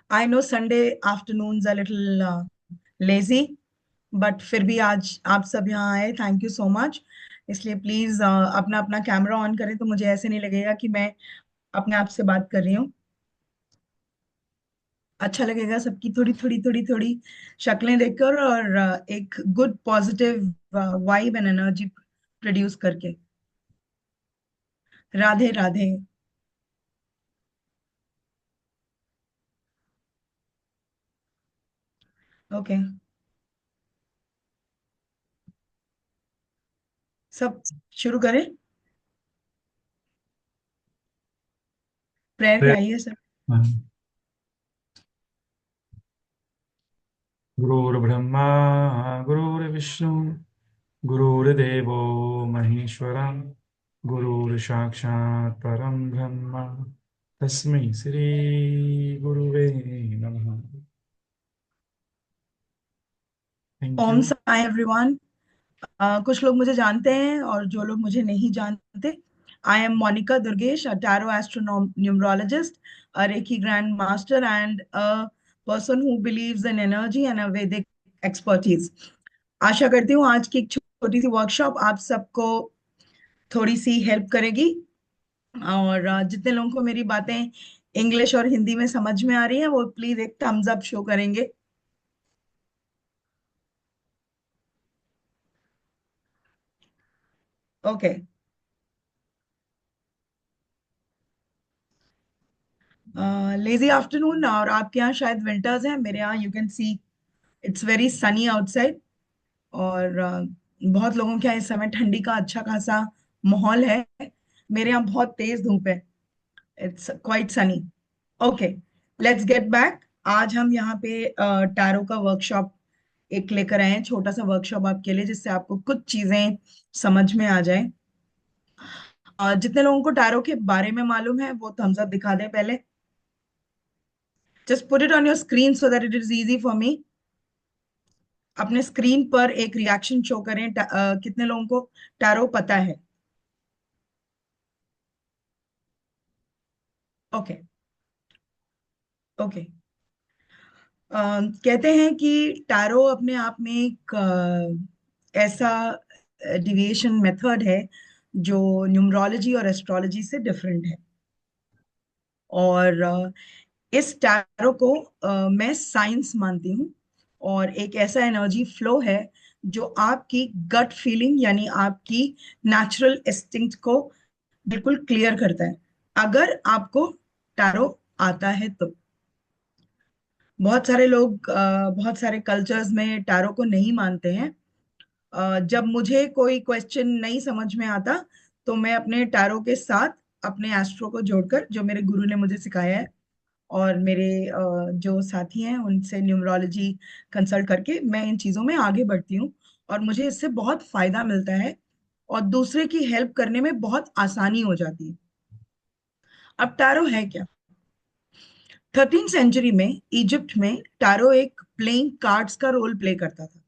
I know Sunday afternoons a little lazy, but फिर भी आज आप सब यहाँ आए, थैंक यू सो मच। इसलिए प्लीज अपना अपना कैमरा ऑन करें तो मुझे ऐसे नहीं लगेगा कि मैं अपने आप से बात कर रही हूँ। अच्छा लगेगा सबकी थोड़ी थोड़ी थोड़ी थोड़ी शक्लें देखकर, और एक good positive vibe and energy produce करके। राधे राधे। ओके, सब शुरू करें। Prayer prayer. कराइए सर। हाँ। गुरुर्ब्रह्मा गुरुर्विष्णु गुरुर्देवो महेश्वरा गुरुर्साक्षात् परम ब्रह्म तस्मै श्री गुरुवे नमः। थैंक ओम यू। Hi everyone. कुछ लोग मुझे जानते हैं और जो लोग मुझे नहीं जानते, I am Monika Durgesh, a tarot astronomer numerologist, a reiki grand master and a person who believes in energy and a Vedic expertise. आशा करती हूँ आज की एक छोटी सी वर्कशॉप आप सबको थोड़ी सी हेल्प करेगी। और जितने लोगों को मेरी बातें इंग्लिश और हिंदी में समझ में आ रही है वो प्लीज एक थम्स अप शो करेंगे। ओके। लेजी आफ्टरनून, और आपके यहाँ शायद विंटर्स हैं, मेरे यहाँ you can see it's very Sunny outside. और बहुत लोगों के यहाँ इस समय ठंडी का अच्छा खासा माहौल है। मेरे यहाँ बहुत तेज धूप है। It's quite Sunny. Okay, let's get back. आज हम यहाँ पे टैरो का वर्कशॉप एक लेकर आए हैं, छोटा सा वर्कशॉप आपके लिए, जिससे आपको कुछ चीजें समझ में आ जाए। जितने लोगों को टैरो के बारे में मालूम है वो थम्स अप दिखा दें पहले। Just put it on your screen so that it is easy for me. अपने स्क्रीन पर एक रिएक्शन शो करें। कितने लोगों को टैरो पता है? ओके। ओके। कहते हैं कि टैरो अपने आप में एक ऐसा डिविएशन मेथड है जो न्यूमरोलॉजी और एस्ट्रोलॉजी से डिफरेंट है। और इस टैरो को मैं साइंस मानती हूँ, और एक ऐसा एनर्जी फ्लो है जो आपकी गट फीलिंग यानी आपकी नेचुरल इंस्टिंक्ट को बिल्कुल क्लियर करता है, अगर आपको टैरो आता है तो। बहुत सारे लोग बहुत सारे कल्चर्स में टैरो को नहीं मानते हैं। जब मुझे कोई क्वेश्चन नहीं समझ में आता तो मैं अपने टैरो के साथ अपने एस्ट्रो को जोड़कर, जो मेरे गुरु ने मुझे सिखाया है, और मेरे जो साथी हैं उनसे न्यूमरोलॉजी कंसल्ट करके मैं इन चीज़ों में आगे बढ़ती हूँ। और मुझे इससे बहुत फायदा मिलता है और दूसरे की हेल्प करने में बहुत आसानी हो जाती है। अब टैरो है क्या? 13th सेंचुरी में इजिप्ट में टैरो एक प्लेइंग कार्ड्स का रोल प्ले करता था,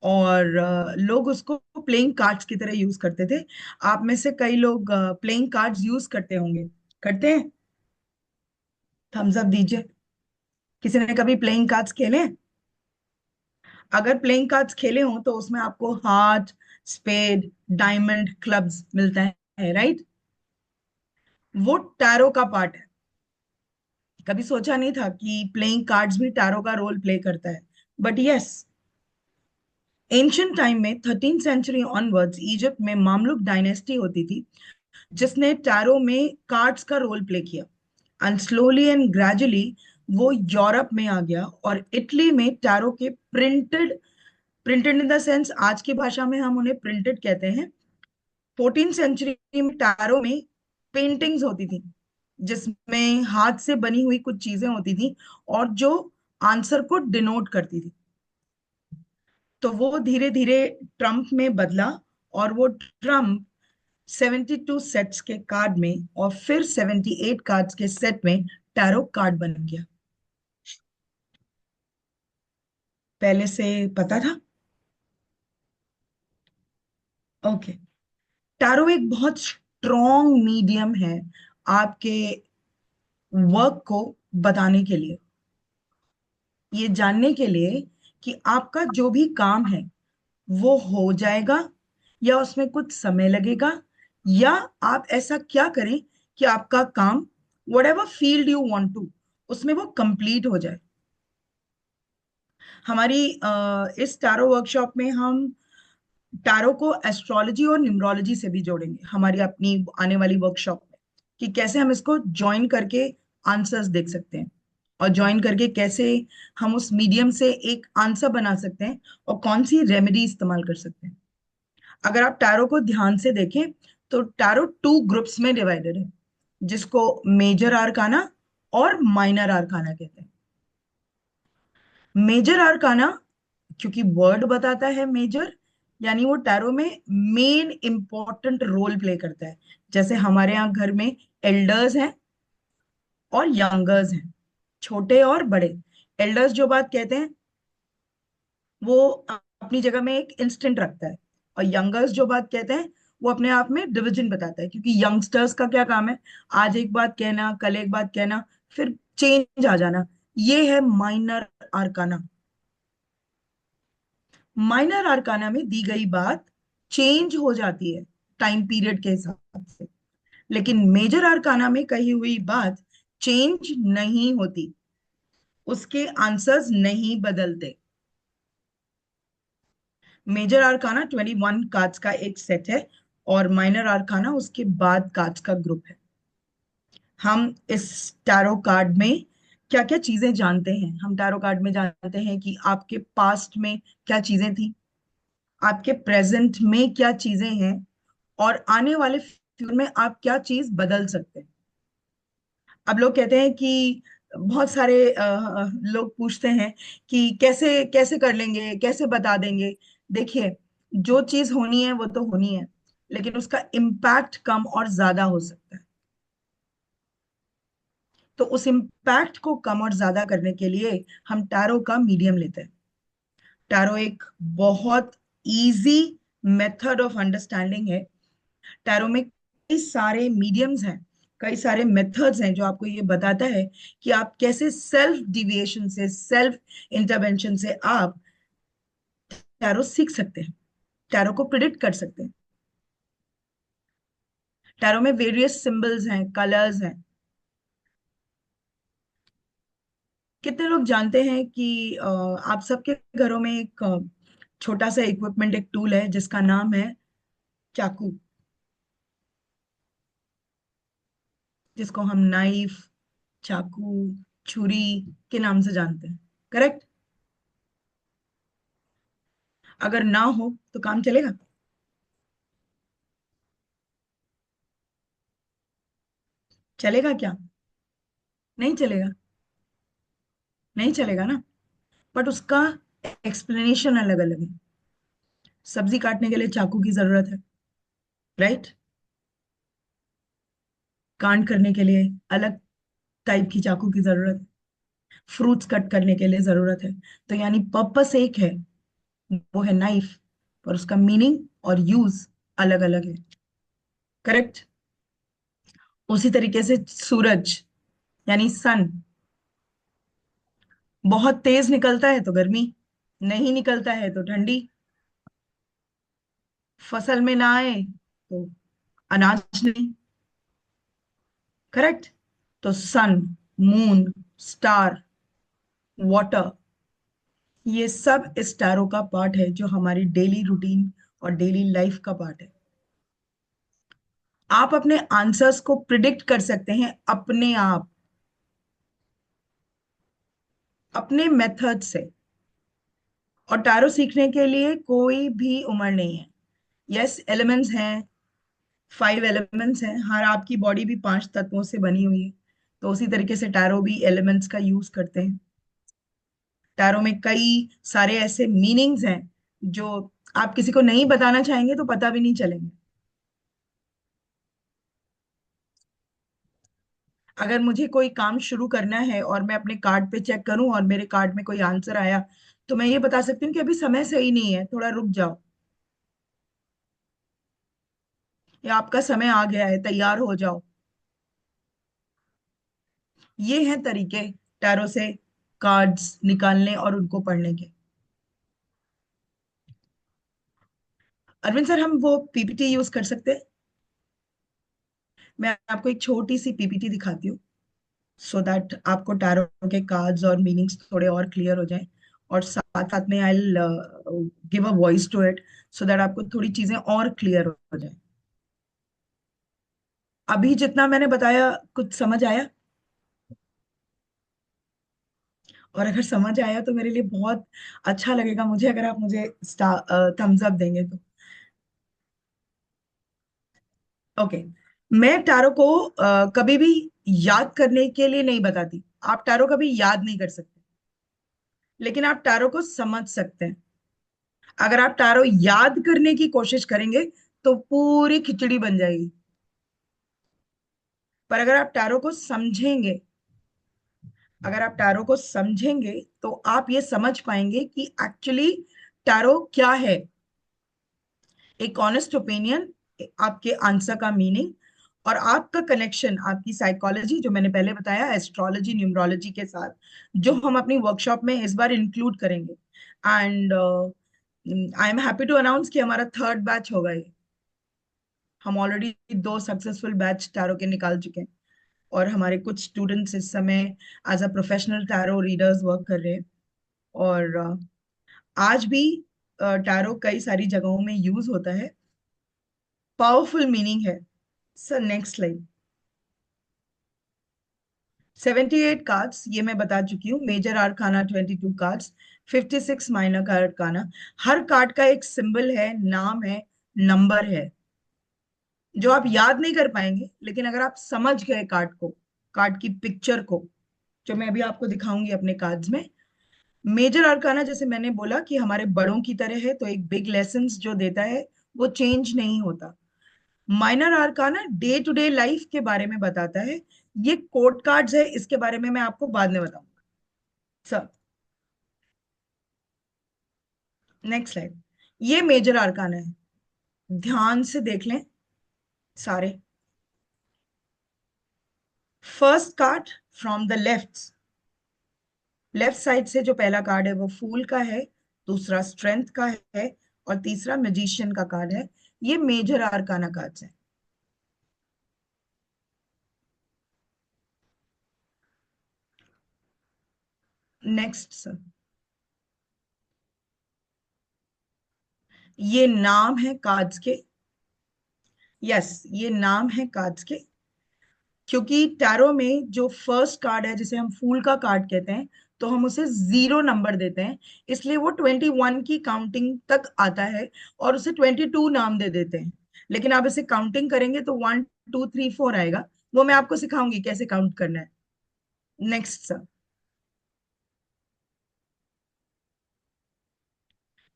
और लोग उसको प्लेइंग कार्ड्स की तरह यूज करते थे। आप में से कई लोग प्लेइंग कार्ड्स यूज करते होंगे। करते हैं? थम्स अप दीजिए। किसी ने कभी प्लेइंग कार्ड्स खेले हैं? अगर प्लेइंग कार्ड्स खेले हों तो उसमें आपको हार्ट, स्पेड, डायमंड, क्लब्स मिलता है, राइट? वो टैरो का पार्ट है। कभी सोचा नहीं था कि प्लेइंग कार्ड्स भी टैरो का रोल प्ले करता है, बट यस। एंशियंट टाइम में 13th सेंचुरी ऑनवर्ड्स इजिप्ट में मामलुक डायनेस्टी होती थी, जिसने टैरो में कार्ड्स का रोल प्ले किया। एंड स्लोली एंड ग्रेजुअली वो यूरोप में आ गया, और इटली में टैरो के printed, printed in the sense आज की भाषा में हम उन्हें प्रिंटेड कहते हैं। 14th सेंचुरी में टैरो में पेंटिंग्स होती थी, जिसमें हाथ से बनी हुई कुछ चीजें होती थी, और जो आंसर को डिनोट करती थी। तो वो धीरे धीरे ट्रम्प में बदला, और वो ट्रम्प 72 सेट्स के कार्ड में और फिर 78 कार्ड्स के सेट में टैरो कार्ड बन गया। पहले से पता था? ओके। टैरो एक बहुत स्ट्रॉन्ग मीडियम है आपके वर्क को बताने के लिए, ये जानने के लिए कि आपका जो भी काम है वो हो जाएगा या उसमें कुछ समय लगेगा, या आप ऐसा क्या करें कि आपका काम, whatever field you want to, उसमें वो कंप्लीट हो जाए। हमारी इस टैरो वर्कशॉप में हम टैरो को एस्ट्रोलॉजी और न्यूमरोलॉजी से भी जोड़ेंगे हमारी अपनी आने वाली वर्कशॉप में, कि कैसे हम इसको ज्वाइन करके आंसर्स देख सकते हैं, और ज्वाइन करके कैसे हम उस मीडियम से एक आंसर बना सकते हैं, और कौन सी रेमेडी इस्तेमाल कर सकते हैं। अगर आप टैरो को ध्यान से देखें तो टैरो टू ग्रुप्स में डिवाइडेड है, जिसको मेजर आर्काना और माइनर आर्काना कहते हैं। मेजर आर्काना, क्योंकि वर्ड बताता है मेजर, यानी वो टैरो में मेन इंपॉर्टेंट रोल प्ले करता है। जैसे हमारे यहाँ घर में एल्डर्स हैं और यंगर्स हैं, छोटे और बड़े। एल्डर्स जो बात कहते हैं वो अपनी जगह में एक इंस्टेंट रखता है, और यंगर्स जो बात कहते हैं वो अपने आप में डिवीजन बताता है, क्योंकि यंगस्टर्स का क्या काम है, आज एक बात कहना, कल एक बात कहना, फिर चेंज आ जाना। ये है माइनर आर्काना। माइनर आर्काना में दी गई बात चेंज हो जाती है टाइम पीरियड के हिसाब से, लेकिन मेजर आर्काना में कही हुई बात चेंज नहीं होती, उसके आंसर्स नहीं बदलते। मेजर आर्काना 21 कार्ड्स का एक सेट है, और माइनर आर्काना उसके बाद कार्ड्स का ग्रुप है। हम इस टैरो कार्ड में क्या क्या चीजें जानते हैं? हम टैरो कार्ड में जानते हैं कि आपके पास्ट में क्या चीजें थी, आपके प्रेजेंट में क्या चीजें हैं, और आने वाले फ्यूचर में आप क्या चीज बदल सकते हैं। अब लोग कहते हैं कि बहुत सारे लोग पूछते हैं कि कैसे कैसे कर लेंगे, कैसे बता देंगे। देखिए, जो चीज होनी है वो तो होनी है, लेकिन उसका इम्पैक्ट कम और ज्यादा हो सकता है। तो उस इम्पैक्ट को कम और ज्यादा करने के लिए हम टैरो का मीडियम लेते हैं। टैरो एक बहुत इजी मेथड ऑफ अंडरस्टैंडिंग है। टैरो में कई सारे मीडियम्स हैं, कई सारे मेथड्स हैं, जो आपको ये बताता है कि आप कैसे सेल्फ डिविएशन से, सेल्फ इंटरवेंशन से आप टैरो सीख सकते हैं, टैरो को प्रिडिक्ट कर सकते हैं। टैरो में वेरियस सिंबल्स हैं, कलर्स हैं। कितने लोग जानते हैं कि आप सबके घरों में एक छोटा सा इक्विपमेंट, एक टूल है जिसका नाम है चाकू, जिसको हम नाइफ, चाकू, छुरी के नाम से जानते हैं, करेक्ट? अगर ना हो तो काम चलेगा? चलेगा क्या? नहीं चलेगा, नहीं चलेगा ना। बट उसका एक्सप्लेनेशन अलग अलग है। सब्जी काटने के लिए चाकू की जरूरत है, राइट? कांड करने के लिए अलग टाइप की चाकू की जरूरत है, फ्रूट्स कट करने के लिए जरूरत है। तो यानी पर्पस एक है, वो है नाइफ, पर उसका मीनिंग और यूज अलग अलग है, करेक्ट? उसी तरीके से सूरज, यानी सन, बहुत तेज निकलता है तो गर्मी, नहीं निकलता है तो ठंडी, फसल में ना आए तो अनाज नहीं, करेक्ट? तो सन, मून, स्टार, वाटर, ये सब इस टैरो का पार्ट है, जो हमारी डेली रूटीन और डेली लाइफ का पार्ट है। आप अपने आंसर्स को प्रिडिक्ट कर सकते हैं अपने आप, अपने मेथड से। और टैरो सीखने के लिए कोई भी उम्र नहीं है। यस, एलिमेंट्स हैं, 5 एलिमेंट्स हैं, हर आपकी बॉडी भी 5 तत्वों से बनी हुई है, तो उसी तरीके से टैरो भी एलिमेंट्स का यूज करते हैं। टैरो में कई सारे ऐसे मीनिंग्स हैं जो आप किसी को नहीं बताना चाहेंगे तो पता भी नहीं चलेंगे। अगर मुझे कोई काम शुरू करना है और मैं अपने कार्ड पे चेक करूं और मेरे कार्ड में कोई आंसर आया, तो मैं ये बता सकती हूँ कि अभी समय सही नहीं है, थोड़ा रुक जाओ, या आपका समय आ गया है, तैयार हो जाओ। ये हैं तरीके टैरो से कार्ड्स निकालने और उनको पढ़ने के। अरविंद सर, हम वो पीपीटी यूज कर सकते हैं? मैं आपको एक छोटी सी पीपीटी दिखाती हूँ, सो दैट आपको टैरो के कार्ड्स और मीनिंग्स थोड़े और क्लियर हो जाएं, और साथ साथ में I give a voice to it, so that आपको थोड़ी चीजें और क्लियर हो जाए। अभी जितना मैंने बताया कुछ समझ आया? और अगर समझ आया तो मेरे लिए बहुत अच्छा लगेगा मुझे, अगर आप मुझे थम्स अप देंगे तो। ओके। मैं टैरो को कभी भी याद करने के लिए नहीं बताती। आप टैरो कभी याद नहीं कर सकते, लेकिन आप टैरो को समझ सकते हैं। अगर आप टैरो याद करने की कोशिश करेंगे तो पूरी खिचड़ी बन जाएगी। पर अगर आप टैरो को समझेंगे, अगर आप टैरो को समझेंगे तो आप ये समझ पाएंगे कि एक्चुअली टैरो क्या है। एक ऑनेस्ट ओपिनियन, आपके आंसर का मीनिंग, और आपका कनेक्शन आपकी साइकोलॉजी, जो मैंने पहले बताया, एस्ट्रोलॉजी, न्यूमरोलॉजी के साथ, जो हम अपनी वर्कशॉप में इस बार इंक्लूड करेंगे। And I am happy to announce कि हमारा थर्ड बैच होगा ये। हम ऑलरेडी दो सक्सेसफुल बैच टैरो के निकाल चुके हैं, और हमारे कुछ स्टूडेंट्स इस समय as a professional tarot readers work कर रहे हैं। और आज भी टैरो कई सारी जगहों में यूज होता है। पावरफुल मीनिंग है। Sir next slide. 78 कार्ड्स ये मैं बता चुकी हूँ। Major arcana 22 cards, 56 minor arcana. हर कार्ड का एक सिंबल है, नाम है, नंबर है, जो आप याद नहीं कर पाएंगे, लेकिन अगर आप समझ गए कार्ड को, कार्ड की पिक्चर को, जो मैं अभी आपको दिखाऊंगी अपने कार्ड्स में। मेजर आर्काना, जैसे मैंने बोला कि हमारे बड़ों की तरह है, तो एक बिग लेसन्स जो देता है वो चेंज नहीं होता। Minor arcana day to day life के बारे में बताता है। ये कोड कार्ड्स है, इसके बारे में मैं आपको बाद में बताऊंगा। Sir next slide. ये मेजर आर्काना है, ध्यान से देख लें सारे। First card from the left, left side से जो पहला कार्ड है वो फूल का है, दूसरा स्ट्रेंथ का है, और तीसरा मैजिशियन का कार्ड है। ये मेजर आर्काना कार्ड्स है। Next sir. ये नाम है कार्ड्स के। यस, ये नाम है कार्ड्स के। क्योंकि टैरो में जो फर्स्ट कार्ड है, जिसे हम फूल का कार्ड कहते हैं, तो हम उसे 0 नंबर देते हैं, इसलिए वो 21 की काउंटिंग तक आता है, और उसे 22 नाम दे देते हैं। लेकिन आप इसे काउंटिंग करेंगे तो 1 2 3 4 आएगा। वो मैं आपको सिखाऊंगी कैसे काउंट करना है। Next sir.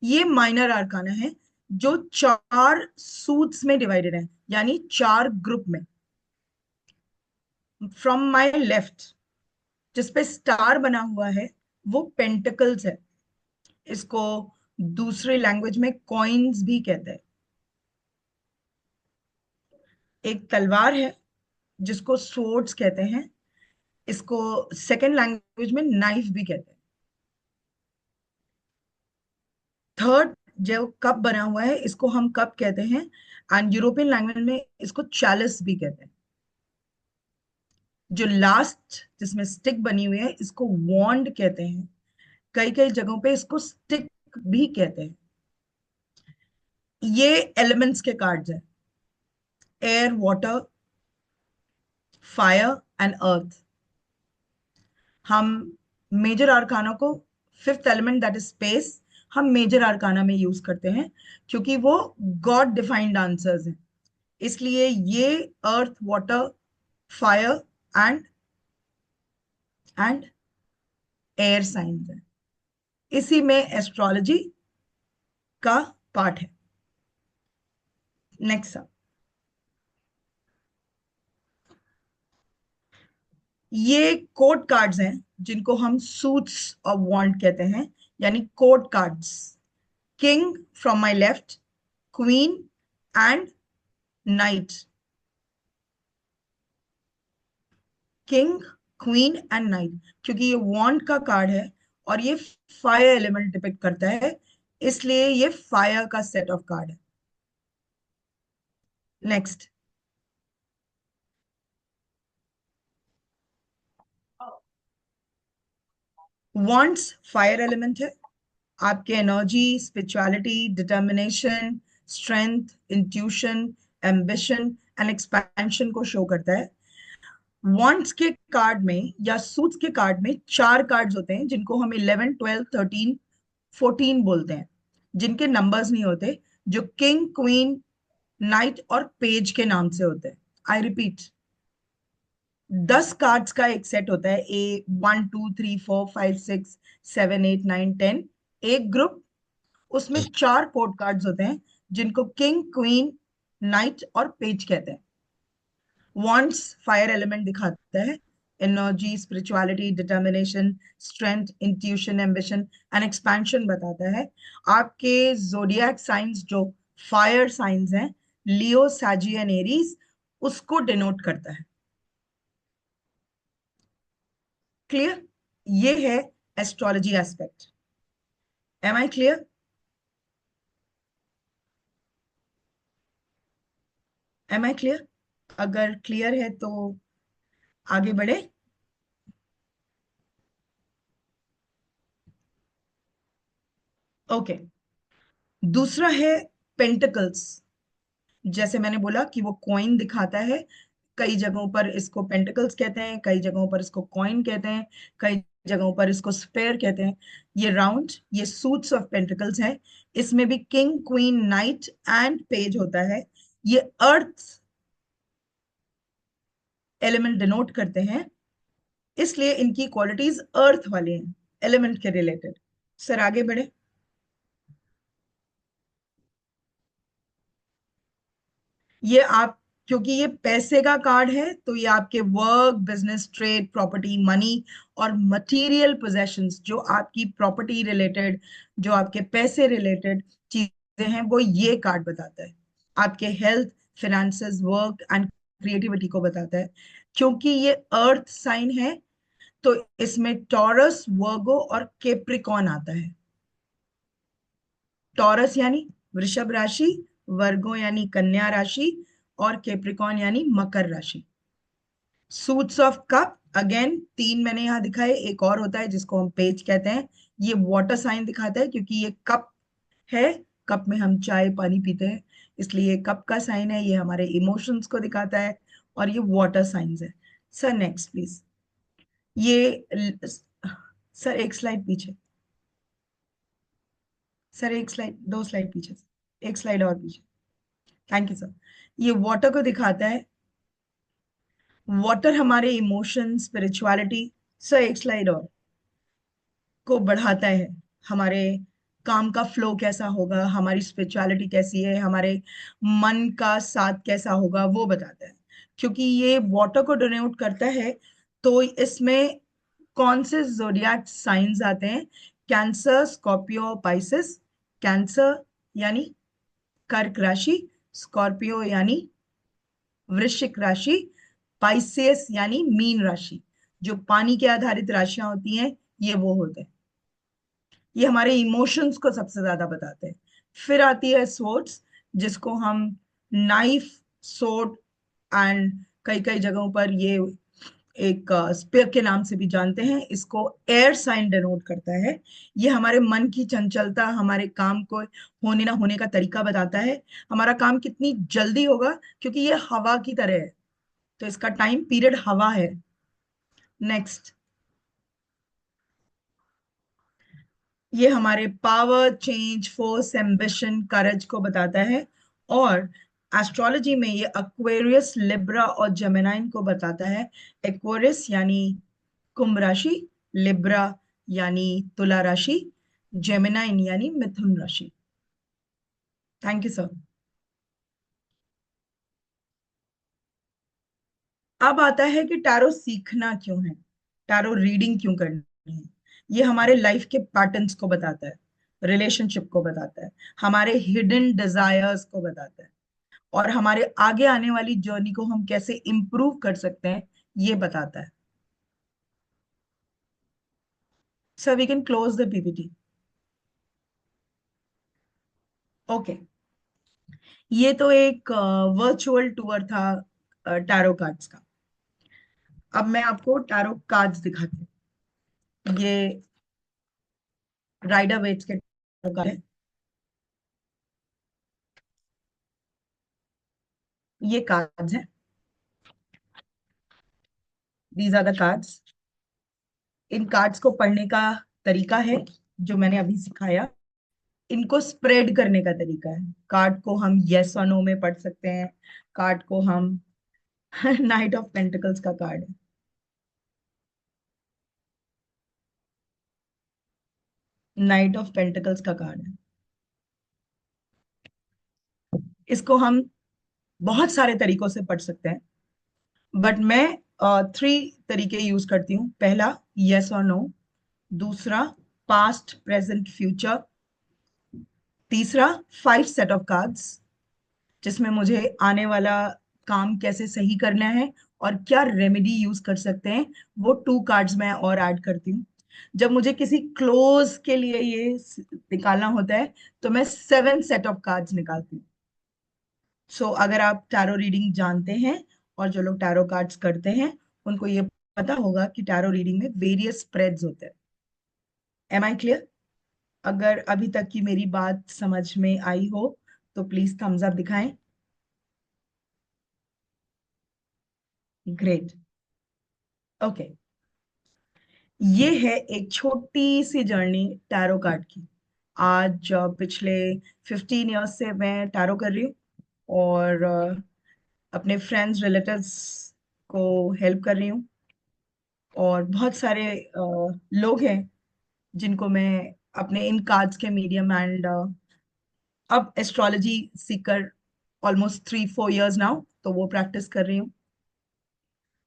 ये माइनर आर्काना है, जो 4 सूट्स में डिवाइडेड है, यानी 4 ग्रुप में। फ्रॉम माई लेफ्ट, जिसपे स्टार बना हुआ है, वो पेंटिकल्स है। इसको दूसरी लैंग्वेज में कॉइन्स भी कहते हैं। एक तलवार है, जिसको स्वॉर्ड्स कहते हैं। इसको सेकेंड लैंग्वेज में नाइफ भी कहते हैं। थर्ड जो कप बना हुआ है, इसको हम कप कहते हैं, एंड यूरोपियन लैंग्वेज में इसको चैलिस भी कहते हैं। जो लास्ट जिसमें स्टिक बनी हुई है, इसको वॉन्ड कहते हैं। कई कई जगहों पे इसको स्टिक भी कहते हैं। ये एलिमेंट्स के कार्ड्स हैं, air, water, fire and earth. हम मेजर आर्काना को fifth element that is space, हम मेजर आर्काना में यूज करते हैं, क्योंकि वो गॉड डिफाइंड आंसर्स हैं। इसलिए ये earth, water, fire and and air science है। इसी में एस्ट्रोलॉजी का पार्ट है। नेक्स्ट। ये कोड कार्ड्स हैं, जिनको हम सूट्स ऑफ वांट कहते हैं, यानी code cards. King from my left, queen and night. King queen and night, क्योंकि ये वॉन्ड का कार्ड है और ये फायर एलिमेंट डिपिक्ट करता है, इसलिए ये फायर का सेट ऑफ कार्ड है। नेक्स्ट, वॉन्ड्स फायर एलिमेंट है, आपके energy, spirituality, determination, strength, intuition, ambition and expansion को शो करता है। वॉन्ट्स के कार्ड में या सूट्स के कार्ड में चार कार्ड्स होते हैं जिनको हम 11, 12, 13, 14 बोलते हैं, जिनके नंबर्स नहीं होते, जो किंग, क्वीन, नाइट और पेज के नाम से होते हैं। आई रिपीट, 10 कार्ड्स का एक सेट होता है, ए 1 2 3 4 5 6 7 8 9 10, एक ग्रुप, उसमें चार कोड कार्ड्स होते हैं जिनको किंग, क्वीन, नाइट और पेज कहते हैं। वॉन्ट्स फायर एलिमेंट दिखाता है, energy, spirituality, determination, strength, intuition, ambition and expansion बताता है। आपके जोडियक साइंस जो फायर साइंस हैं, लियो, सैजी एंड एरीज, उसको डिनोट करता है। क्लियर? ये है astrology aspect. Am I clear? Am I clear? अगर क्लियर है तो आगे बढ़े। ओके, दूसरा है पेंटिकल्स। जैसे मैंने बोला कि वो कॉइन दिखाता है, कई जगहों पर इसको पेंटिकल्स कहते हैं, कई जगहों पर इसको कॉइन कहते हैं, कई जगहों पर इसको स्पेयर कहते हैं। ये राउंड, ये सूट्स ऑफ पेंटिकल्स है, इसमें भी king, queen, night and page होता है। ये अर्थ एलिमेंट डिनोट करते हैं, इसलिए इनकी क्वालिटीज अर्थ वाले हैं, एलिमेंट के रिलेटेड। सर आगे बढ़े। ये आप, क्योंकि ये पैसे का कार्ड है, तो ये आपके work, business, trade, property, money और मटेरियल पोजेशंस, जो आपकी प्रॉपर्टी रिलेटेड, जो आपके पैसे रिलेटेड चीजें हैं, वो ये कार्ड बताता है। आपके health, finances, work and creativity को बताता है। क्योंकि ये अर्थ साइन है, तो इसमें टॉरस, वर्गो और केप्रिकॉन आता है। टॉरस यानी वृषभ राशि, वर्गो यानी कन्या राशि और केप्रिकॉन यानी मकर राशि। सूट्स ऑफ कप, अगेन तीन मैंने यहां दिखाए, एक और होता है जिसको हम पेज कहते हैं। ये वाटर साइन दिखाता है, क्योंकि ये कप है, कप में हम चाय पानी पीते हैं, इसलिए कप का साइन है। ये हमारे इमोशंस को दिखाता है और ये वाटर साइंस है। Sir next please. ये सर एक स्लाइड पीछे, सर एक स्लाइड, दो स्लाइड पीछे, एक स्लाइड और पीछे। Thank you sir. ये वाटर को दिखाता है, वाटर हमारे इमोशन, स्पिरिचुअलिटी, सर एक स्लाइड और, को बढ़ाता है। हमारे काम का फ्लो कैसा होगा, हमारी स्पिरिचुअलिटी कैसी है, हमारे मन का साथ कैसा होगा, वो बताता है। क्योंकि ये वाटर को डोनेट करता है, तो इसमें कौन से जोडियाक साइंस आते हैं? Cancer, Scorpio, Pisces. कैंसर यानी कर्क राशि, स्कॉर्पियो यानी वृश्चिक राशि, पाइसेस यानी मीन राशि। जो पानी के आधारित राशियां होती हैं, ये वो होते हैं। ये हमारे इमोशंस को सबसे ज्यादा बताते हैं। फिर आती है स्वॉर्ड्स, जिसको हम नाइफ, सोर्ड एंड कई कई जगहों पर ये एक स्पेयर के नाम से भी जानते हैं। इसको एयर साइन डिनोट करता है। ये हमारे मन की चंचलता, हमारे काम को होने ना होने का तरीका बताता है, हमारा काम कितनी जल्दी होगा, क्योंकि ये हवा की तरह है, तो इसका टाइम पीरियड हवा है। नेक्स्ट, ये हमारे पावर, चेंज, फोर्स, एम्बिशन, करेज को बताता है। और एस्ट्रोलॉजी में ये एक्वेरियस, लिब्रा और जेमिनाइन को बताता है। एक्वेरियस यानी कुंभ राशि, लिब्रा यानी तुला राशि, जेमिनाइन यानी मिथुन राशि। Thank you sir. अब आता है कि टैरो सीखना क्यों है, टैरो रीडिंग क्यों करनी है। ये हमारे लाइफ के पैटर्न्स को बताता है, रिलेशनशिप को बताता है, हमारे हिडन डिजायर्स को बताता है, और हमारे आगे आने वाली जर्नी को हम कैसे इंप्रूव कर सकते हैं, ये बताता है। So we can close the PPT. Okay, ये तो एक वर्चुअल टूर था टैरो कार्ड्स का। अब मैं आपको टैरो कार्ड्स दिखाती हूँ। ये राइडर वेट्स के टैरो कार्ड है। ये कार्ड्स हैं, दीज आर द कार्ड्स। इन कार्ड्स को पढ़ने का तरीका है जो मैंने अभी सिखाया। इनको स्प्रेड करने का तरीका है। कार्ड को हम यस और नो में पढ़ सकते हैं। कार्ड को हम नाइट ऑफ पेंटिकल्स का कार्ड है। नाइट ऑफ पेंटिकल्स का कार्ड है। इसको हम बहुत सारे तरीकों से पढ़ सकते हैं, बट मैं 3 तरीके यूज करती हूँ। पहला, यस और नो। दूसरा, पास्ट प्रेजेंट फ्यूचर। तीसरा, 5 सेट ऑफ कार्ड्स, जिसमें मुझे आने वाला काम कैसे सही करना है और क्या रेमेडी यूज कर सकते हैं, वो 2 कार्ड्स मैं और ऐड करती हूँ। जब मुझे किसी क्लोज के लिए ये निकालना होता है तो मैं 7 सेट ऑफ कार्ड्स निकालती हूँ। सो अगर आप टैरो रीडिंग जानते हैं और जो लोग टैरो कार्ड्स करते हैं उनको ये पता होगा कि टैरो रीडिंग में वेरियस स्प्रेड्स होते हैं। Am I clear? अगर अभी तक की मेरी बात समझ में आई हो तो प्लीज थम्स अप दिखाएं। ग्रेट। ओके, ये है एक छोटी सी जर्नी टैरो कार्ड की। आज पिछले 15 ईयर्स से मैं टैरो कर रही हूँ और अपने फ्रेंड्स रिलेटिव्स को हेल्प कर रही हूँ। और बहुत सारे लोग हैं जिनको मैं अपने इन कार्ड्स के मीडियम एंड अब एस्ट्रोलॉजी सीखकर ऑलमोस्ट 3-4 इयर्स नाउ, तो वो प्रैक्टिस कर रही हूँ।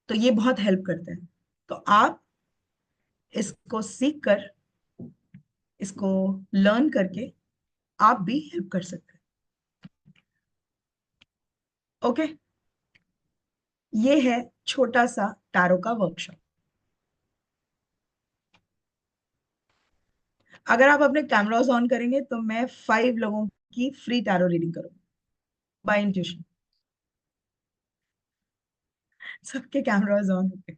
तो ये बहुत हेल्प करते हैं। तो आप इसको सीख कर, इसको लर्न करके आप भी हेल्प कर सकते हैं। ओके, ये है छोटा सा टैरो का वर्कशॉप। अगर आप अपने कैमरास ऑन करेंगे तो मैं 5 लोगों की फ्री टैरो रीडिंग करूंगी बाय इंट्यूशन। सबके कैमरास ऑन होंगे।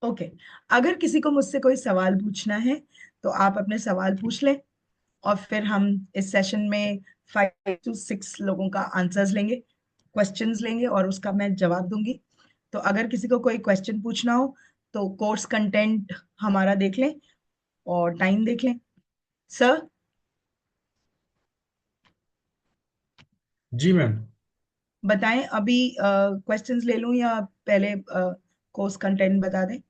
ओके, अगर किसी को मुझसे कोई सवाल पूछना है तो आप अपने सवाल पूछ लें और फिर हम इस सेशन में 5 to 6 लोगों का आंसर्स लेंगे, क्वेश्चंस लेंगे और उसका मैं जवाब दूंगी। तो अगर किसी को कोई क्वेश्चन पूछना हो तो कोर्स कंटेंट हमारा देख लें और टाइम देख लें। सर, जी मैम। बताएं अभी क्वेश्चंस ले लूं या पहले कोर्स कंटेंट बता दें?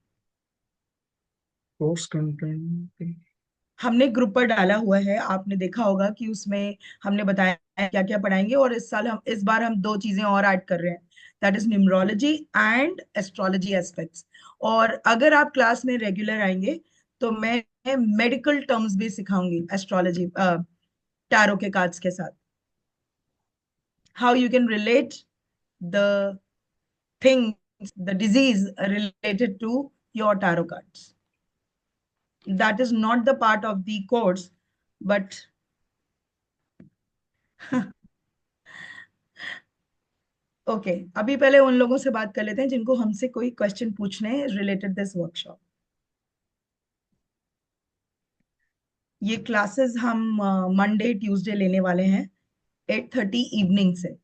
Course content. हमने ग्रुप पर डाला हुआ है, आपने देखा होगा कि उसमें हमने बताया क्या क्या पढ़ाएंगे। और इस बार हम 2 चीजें और ऐड कर रहे हैं, that is numerology and astrology aspects. और अगर आप क्लास में रेगुलर आएंगे तो मैं मेडिकल टर्म्स भी सिखाऊंगी एस्ट्रोलॉजी टैरो के कार्ड्स के साथ। How you can relate the things, the disease related to your tarot cards. That is not the part of the course, but okay अभी पहले उन लोगों से बात कर लेते हैं जिनको हमसे कोई क्वेश्चन पूछने हैं रिलेटेड दिस वर्कशॉप। ये क्लासेस हम मंडे ट्यूसडे लेने वाले हैं 8:30 इवनिंग से।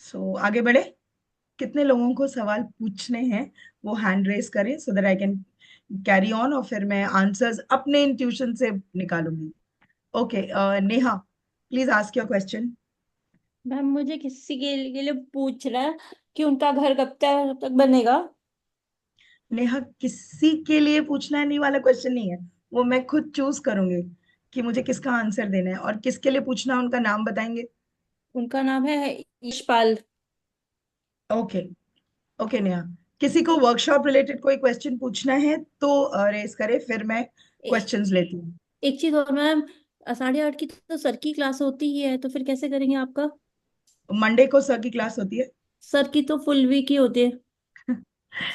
सो आगे बढ़े। कितने लोगों को सवाल पूछने हैं वो हैंड रेस करें so that I can carry on और फिर मैं आंसर्स अपने इंट्यूशन से निकालूंगी। Okay, Neha, please ask your question. Ma'am मुझे किसी के लिए पूछ रहा है कि उनका घर कब तक बनेगा। नेहा, किसी के लिए पूछना है नहीं वाला क्वेश्चन नहीं है। वो मैं खुद चूज करूंगी कि मुझे किसका आंसर देना है और किसके लिए पूछना है, उनका नाम बताएंगे। उनका नाम है यशपाल। ओके। ओके नेहा, किसी को वर्कशॉप रिलेटेड कोई क्वेश्चन पूछना है तो रेस करे, फिर मैं ए, क्वेश्चंस लेती हूँ। एक चीज और मैम, 8:30 की तो सर की क्लास होती ही है, तो फिर कैसे करेंगे आपका? मंडे को सर की क्लास होती है। सर की तो फुल वीक ही होती है।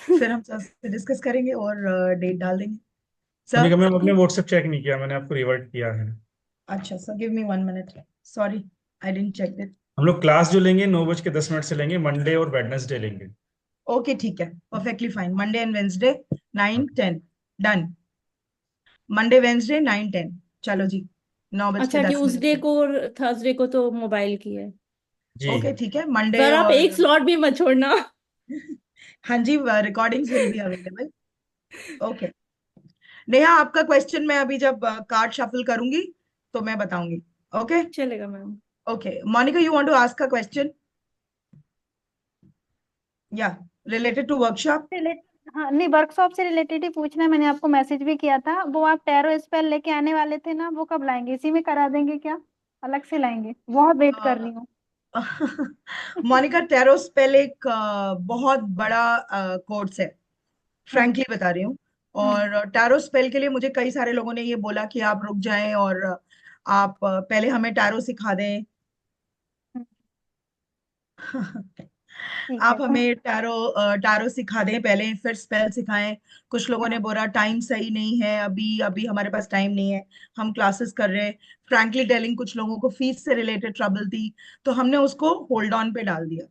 फिर हम सर से डिस्कस करेंगे और डेट डाल देंगे। मोनिका सर, मैम, आपने व्हाट्सएप चेक नहीं किया, मैंने आपको रिवर्ट किया है। अच्छा sir, give me 1 minute. Sorry, I didn't check it. हम लोग क्लास जो लेंगे 9:10 से लेंगे, मंडे और वेडनेसडे लेंगे। ओके ठीक है, perfectly fine. Monday and Wednesday 9-10, done. Monday Wednesday 9-10, चलो जी, 9:10 ट्यूसडे से। को और थर्सडे को तो मोबाइल की है। जी। ओके ठीक है, मंडे सर आप एक और स्लॉट भी मत छोड़ना। हाँ जी, recordings will be available. Okay. Neha, आपका क्वेश्चन मैं अभी जब कार्ड शफल करूंगी तो मैं बताऊंगी। ओके। चलेगा ma'am. Okay Monica, you want to ask a question? या रिलेटेड टू वर्कशॉप? रिलेट हाँ नहीं, वर्कशॉप से रिलेटेड ही पूछना है। मैंने आपको मैसेज भी किया था। वो आप टैरो स्पेल लेके आने वाले थे ना, वो कब लाएंगे? इसी में करा देंगे क्या, अलग से लाएंगे? बहुत वेट कर रही हूँ। मोनिका, टैरो स्पेल एक बहुत बड़ा कोर्स है, हम्म। फ्रैंकली बता रही हूँ। हम्म। और टैरो स्पेल के लिए मुझे कई सारे लोगों ने ये बोला कि आप रुक जाएं और आप पहले हमें टैरो सिखा दें। हम्म। ठीक है आप तो। हमें टैरो सिखा दें पहले, फिर स्पेल सिखाएं। कुछ लोगों ने हाँ। बोला टाइम सही नहीं है, अभी अभी हमारे पास टाइम नहीं है, हम क्लासेस कर रहे हैं। फ्रैंकली टेलिंग, कुछ लोगों को फीस से रिलेटेड ट्रबल थी, तो हमने उसको होल्ड ऑन पे डाल दिया।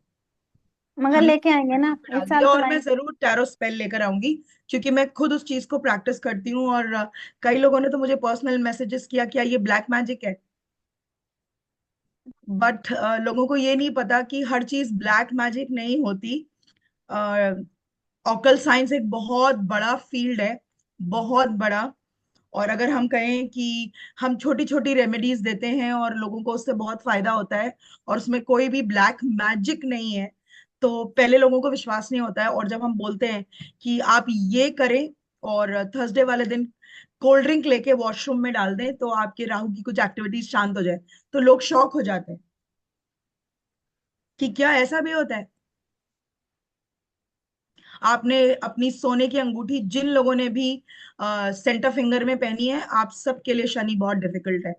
मगर हमने लेके आएंगे होल्ड ना, ऑन पे इस डाल साल दिया, तो और मैं लाएंगे। जरूर टैरो स्पेल लेकर आऊंगी, क्योंकि मैं खुद उस चीज को प्रैक्टिस करती हूँ। और कई लोगों ने तो मुझे पर्सनल मैसेजेस किया, क्या ये ब्लैक मैजिक है? बट लोगों को ये नहीं पता कि हर चीज ब्लैक मैजिक नहीं होती। ऑकल साइंस एक बहुत बड़ा फील्ड है, बहुत बड़ा। और अगर हम कहें कि हम छोटी छोटी रेमेडीज देते हैं और लोगों को उससे बहुत फायदा होता है, और उसमें कोई भी ब्लैक मैजिक नहीं है, तो पहले लोगों को विश्वास नहीं होता है। और जब हम बोलते हैं कि आप ये करें और थर्सडे वाले दिन कोल्ड ड्रिंक लेके वॉशरूम में डाल दें तो आपके राहु की कुछ एक्टिविटीज शांत हो जाए, तो लोग शॉक हो जाते हैं कि क्या ऐसा भी होता है। आपने अपनी सोने की अंगूठी जिन लोगों ने भी सेंटर फिंगर में पहनी है, आप सबके लिए शनि बहुत डिफिकल्ट है।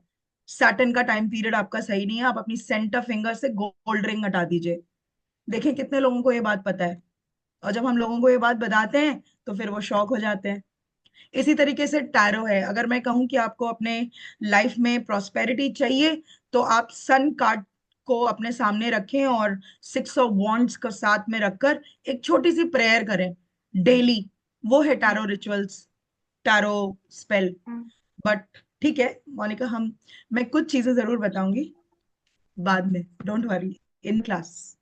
सैटर्न का टाइम पीरियड आपका सही नहीं है, आप अपनी सेंटर फिंगर से गोल्ड रिंग हटा दीजिए। देखें कितने लोगों को ये बात पता है, और जब हम लोगों को ये बात बताते हैं तो फिर वो शॉक हो जाते हैं। इसी तरीके से टैरो है। अगर मैं कहूं कि आपको अपने लाइफ में प्रॉस्पेरिटी चाहिए, तो आप सन कार्ड को अपने सामने रखें और 6 ऑफ वॉन्ड्स को साथ में रखकर एक छोटी सी प्रेयर करें डेली। वो है हम्म। Tarot rituals, tarot spell. हम्म। बट ठीक है मोनिका, हम मैं कुछ चीजें जरूर बताऊंगी बाद में, don't worry, in class.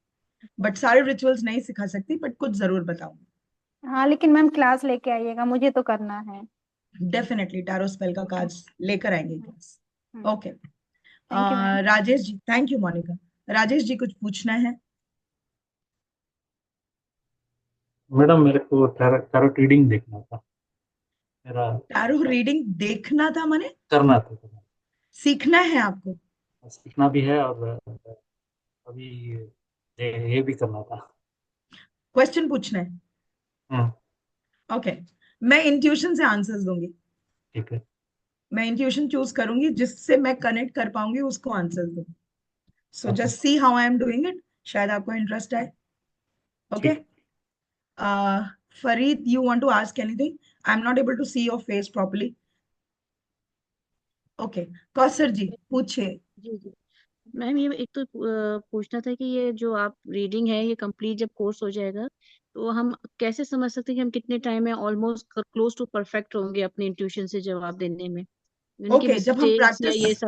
But सारे रिचुअल्स नहीं सिखा सकती, बट कुछ जरूर बताऊंगी। हाँ लेकिन मैम क्लास लेके आइएगा, मुझे तो करना है। डेफिनेटली टैरो स्पेल का कार्ड लेकर आएंगे class. Okay. Thank you ma'am. Rajesh ji, thank you Monika. Rajesh ji, कुछ पूछना है? मैडम, मेरे को टैरो रीडिंग देखना था। मेरा टैरो रीडिंग देखना था माने? करना था थोड़ा। सीखना है आपको? सीखना भी है और अभी ये भी करना था। क्वेश्चन पूछना है? हम्म। ओके। मैं इंट्यूशन से आंसर्स दूंगी। ठीक है। मैं इंट्यूशन चूज करूंगी, जिससे मैं कनेक्ट कर पाऊंगी उसको आंसर्स दूंगी। So okay. Just see how I am doing it, शायद आपको इंटरेस्ट आए। ओके। ठीक। Farid, you want to ask anything? I am not able to see your face properly. Okay, Kausar ji पूछिए। जी जी। मैम ये एक तो पूछना था कि ये जो आप रीडिंग है ये कंप्लीट जब कोर्स हो जाएगा तो हम कैसे समझ सकते हैं कि हम कितने टाइम में ऑलमोस्ट क्लोज टू परफेक्ट होंगे अपने इंट्यूशन से जवाब देने में, यानी कि ओके, जब हम मिस्टेक्स या प्रैक्टिस ये सब।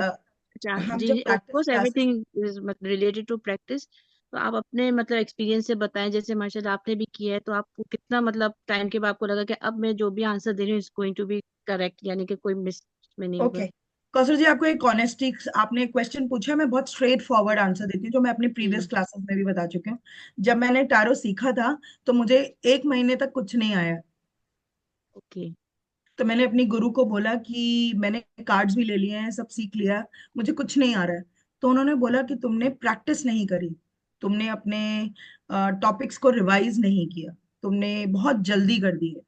हम जी जब जी, of practice course classes, everything is related to practice. तो आप अपने मतलब एक्सपीरियंस से बताएं, जैसे माशाल्लाह आपने भी किया है, तो आपको कितना मतलब टाइम के बाद आपको लगा कि अब मैं जो भी आंसर दे रही हूँ is going to be correct, यानी कि कोई मिस में नहीं ओके। होगा। कौसर जी, आपको एक ऑनेस्टी, आपने एक क्वेश्चन पूछा, मैं बहुत स्ट्रेट फॉरवर्ड आंसर देती हूँ, जो मैं अपनी प्रीवियस जी। क्लासेस में भी बता चुकी हूँ। जब मैंने टैरो सीखा था तो मुझे 1 महीने तक कुछ नहीं आया। ओके। तो मैंने अपनी गुरु को बोला कि मैंने कार्ड्स भी ले लिए हैं, सब सीख लिया, मुझे कुछ नहीं आ रहा है। तो उन्होंने बोला कि तुमने प्रैक्टिस नहीं करी, तुमने अपने टॉपिक्स को रिवाइज नहीं किया, तुमने बहुत जल्दी कर दी है।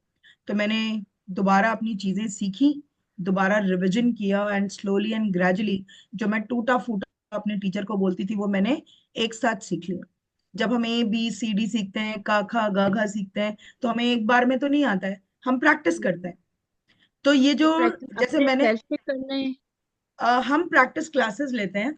तो मैंने दोबारा अपनी चीजें सीखी, दोबारा रिवीजन किया, एंड स्लोली एंड ग्रेजुअली जो मैं टूटा फूटा अपने टीचर को बोलती थी वो मैंने एक साथ सीख लिया। जब हम ABCD सीखते हैं, का खा गा घा सीखते हैं, तो हमें एक बार में तो नहीं आता है, हम प्रैक्टिस करते हैं। तो ये तो जो, प्रैक्टिस जैसे अपने मैंने सेल्फ पे करना है। हम प्रैक्टिस क्लासेस लेते हैं।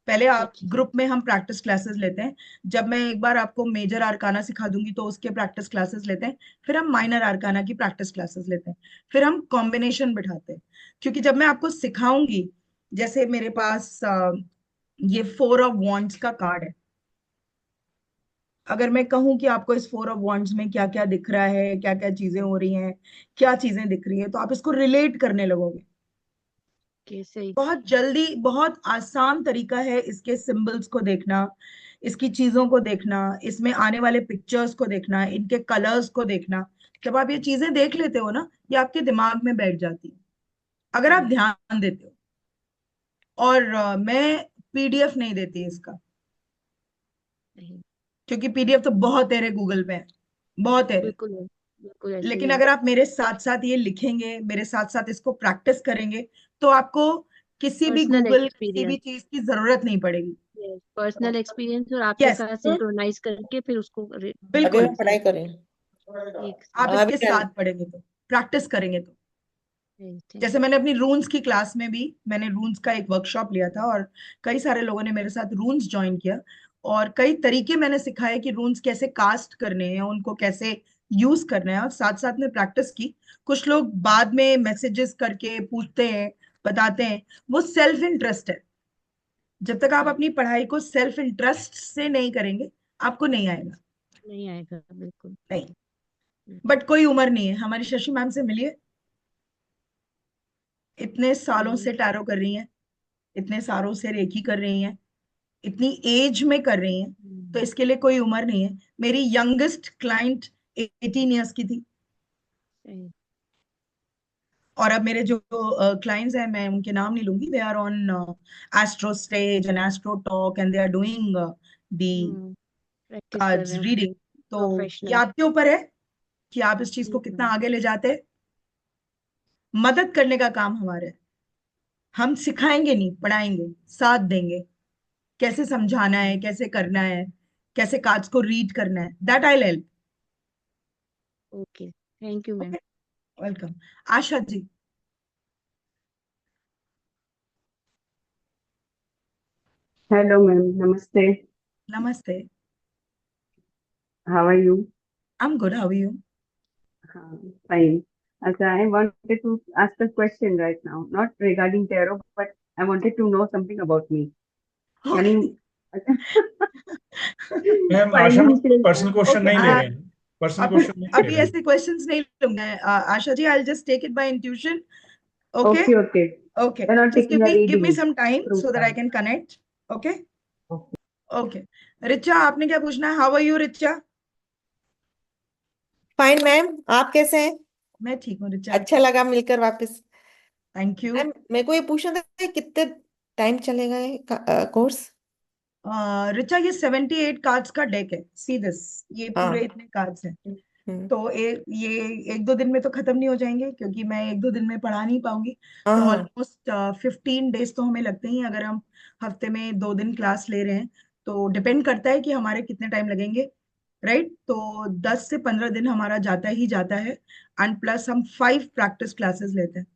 पहले अच्छा आप अच्छा। ग्रुप में हम प्रैक्टिस क्लासेस लेते हैं। जब मैं एक बार आपको मेजर आर्काना सिखा दूंगी तो उसके प्रैक्टिस क्लासेस लेते हैं। फिर हम माइनर आर्काना की प्रैक्टिस क्लासेस लेते हैं। फिर हम कॉम्बिनेशन बिठाते हैं, क्योंकि जब मैं आपको सिखाऊंगी, जैसे मेरे पास ये 4 ऑफ वॉन्ड्स का कार्ड है। अगर मैं कहूं कि आपको इस 4 ऑफ वॉन्ड्स में क्या क्या दिख रहा है, क्या क्या चीजें हो रही हैं, क्या चीजें दिख रही हैं, तो आप इसको रिलेट करने लगोगे। कैसे? बहुत जल्दी, बहुत आसान तरीका है इसके सिंबल्स को देखना, इसकी चीजों को देखना, इसमें आने वाले पिक्चर्स को देखना, इनके कलर्स को देखना। जब आप ये चीजें देख लेते हो ना, ये आपके दिमाग में बैठ जाती है, अगर आप ध्यान देते हो। और मैं PDF नहीं देती इसका, नहीं, क्योंकि PDF तो बहुत तेरे गूगल पे है, बहुत तेरे। बिल्कुल है, बिल्कुल ऐसे ही लेकिन है। अगर आप मेरे साथ साथ ये लिखेंगे, मेरे साथ साथ इसको प्रैक्टिस करेंगे, तो आपको किसी भी पर्सनल गूगल, किसी भी एक्सपीरियंस। चीज की जरूरत नहीं पड़ेगी। पर्सनल एक्सपीरियंस और आपके यस, साथ सिंक्रोनाइज करके फिर उसको अभी बिल्कुल। मैं पढ़ाई कर रही हूँ। ठीक आप हाँ, अभी इसके साथ पढ़ेंगे तो, प्रैक्टिस करेंगे तो। थैंक जैसे मैंने अपनी रून्स की क्लास में भी, मैंने रून्स का एक वर्कशॉप लिया था, और कई सारे लोगों ने मेरे साथ रून्स ज्वाइन किया, और कई तरीके मैंने सिखाए कि रून्स कैसे कास्ट करने हैं, उनको कैसे यूज करना है, और साथ साथ में प्रैक्टिस की। कुछ लोग बाद में मैसेजेस करके पूछते हैं, बताते हैं, वो सेल्फ इंटरेस्ट है। जब तक आप अपनी पढ़ाई को सेल्फ इंटरेस्ट से नहीं करेंगे, आपको नहीं आएगा। नहीं आएगा बिल्कुल। नहीं। बट कोई उम्र नहीं है। हमारी शशि मैम से मिलिए, इतने सालों से टैरो कर रही हैं, इतने सालों से रेकी कर रही हैं, इतनी एज में कर रही हैं, तो इसके लिए कोई उम्र नहीं है। मेरी यंगेस्ट क्लाइंट 18 ईयर्स की थी, सही। और अब मेरे जो क्लाइंट्स हैं, मैं उनके नाम नहीं लूंगी, they are on astro stage and astro talk, and they are doing the practice कर कार्ड्स रहे हैं रीडिंग। तो ये प्रोफेशनल। आपके ऊपर है कि आप इस चीज को कितना आगे ले जाते हैं। मदद करने का काम हमारा है। हम सिखाएंगे नहीं, पढ़ाएंगे, साथ देंगे, कैसे समझाना है, कैसे करना है, कैसे कार्ड्स को रीड करना है, that I help. Okay, thank you ma'am. Okay, welcome. Asha ji. Hello, ma'am. Namaste. नमस्ते। How are you? I am good, how are you? Fine. Also, I wanted to ask a question right now, not regarding tarot, but I wanted to know something about me. Can you? Ma'am Asha Financial. Personal question okay, नहीं ले रहे हैं, personal question नहीं ले अभी रहे हैं। ऐसे क्वेश्चंस नहीं लूंगा। Asha ji, I will just take it by intuition. Okay, Okay, okay. Okay, We're not just taking a give me reading some time through so that I card. Can connect. Okay, Okay. Okay. Richa, आपने क्या पूछना है? How are you Richa? Fine ma'am, आप कैसे हैं? मैं ठीक हूँ रिचा, अच्छा लगा मिलकर वापस। Thank you. मैम मेरे को ये पूछना था कि कितने टाइम चलेगा ये कोर्स? रिचा, ये 78 कार्ड्स का डेक है, सी दिस, ये पूरे हाँ। इतने कार्ड्स हैं। हम्म, तो ये 1-2 दिन में तो खत्म नहीं हो जाएंगे, क्योंकि मैं 1-2 दिन में पढ़ा नहीं पाऊंगी। हाँ तो हाँ। ऑलमोस्ट 15 डेज तो हमें लगते ही हैं, अगर हम हफ्ते में 2 दिन क्लास ले रहे हैं। तो डिपेंड करता है कि हमारे कितने टाइम लगेंगे, राइट? तो 10 से 15 दिन हमारा जाता ही जाता है, एंड प्लस हम 5 प्रैक्टिस क्लासेस लेते हैं।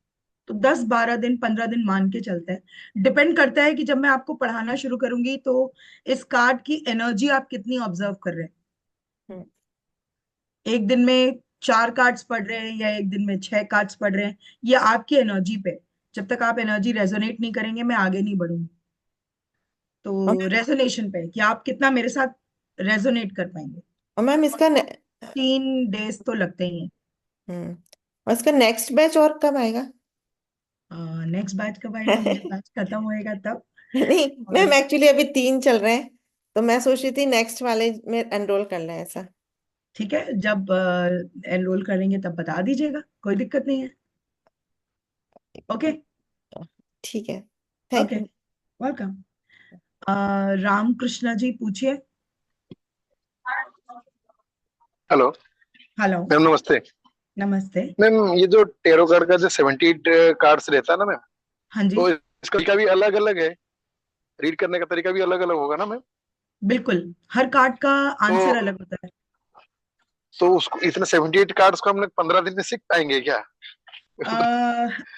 तो 10-12 दिन, 15 दिन मान के चलते हैं। डिपेंड करता है कि जब मैं आपको पढ़ाना शुरू करूंगी तो इस कार्ड की एनर्जी आप कितनी ऑब्जर्व कर रहे हैं। हम्म, एक दिन में 4 कार्ड्स पढ़ रहे हैं या एक दिन में 6 कार्ड्स पढ़ रहे हैं, ये आपकी एनर्जी पे। जब तक आप एनर्जी रेजोनेट नहीं करेंगे, मैं आगे नहीं बढ़ूंगी। तो रेजोनेशन पे कि आप कितना मेरे साथ रेजोनेट कर पाएंगे। और मैम इसका 3 डेज तो लगते ही हैं। और इसका नेक्स्ट बैच और कब आएगा? नेक्स्ट बैच कब आएगा? मेरा बैच खत्म होएगा तब। नहीं मैम, और एक्चुअली अभी 3 चल रहे हैं, तो मैं सोच रही थी नेक्स्ट वाले में एनरोल कर लें ऐसा। ठीक है, जब एनरोल करेंगे तब बता दीजिएगा, कोई दिक्कत नहीं है। ओके, ठीक है, thank okay, you. Welcome. Ramakrishna ji, पूछिए। हेलो हेलो, मैम, नमस्ते। नमस्ते। मैम, ये जो टेरो कार्ड का जो 78 कार्ड्स रहता है ना मैम, हाँ जी। तो इसका भी अलग अलग है? रीड करने का तरीका भी अलग अलग होगा ना मैम? बिल्कुल, हर कार्ड का आंसर तो अलग होता है। तो उसको इतने 78 कार्ड्स को हम लोग 15 दिन में सीख पाएंगे क्या?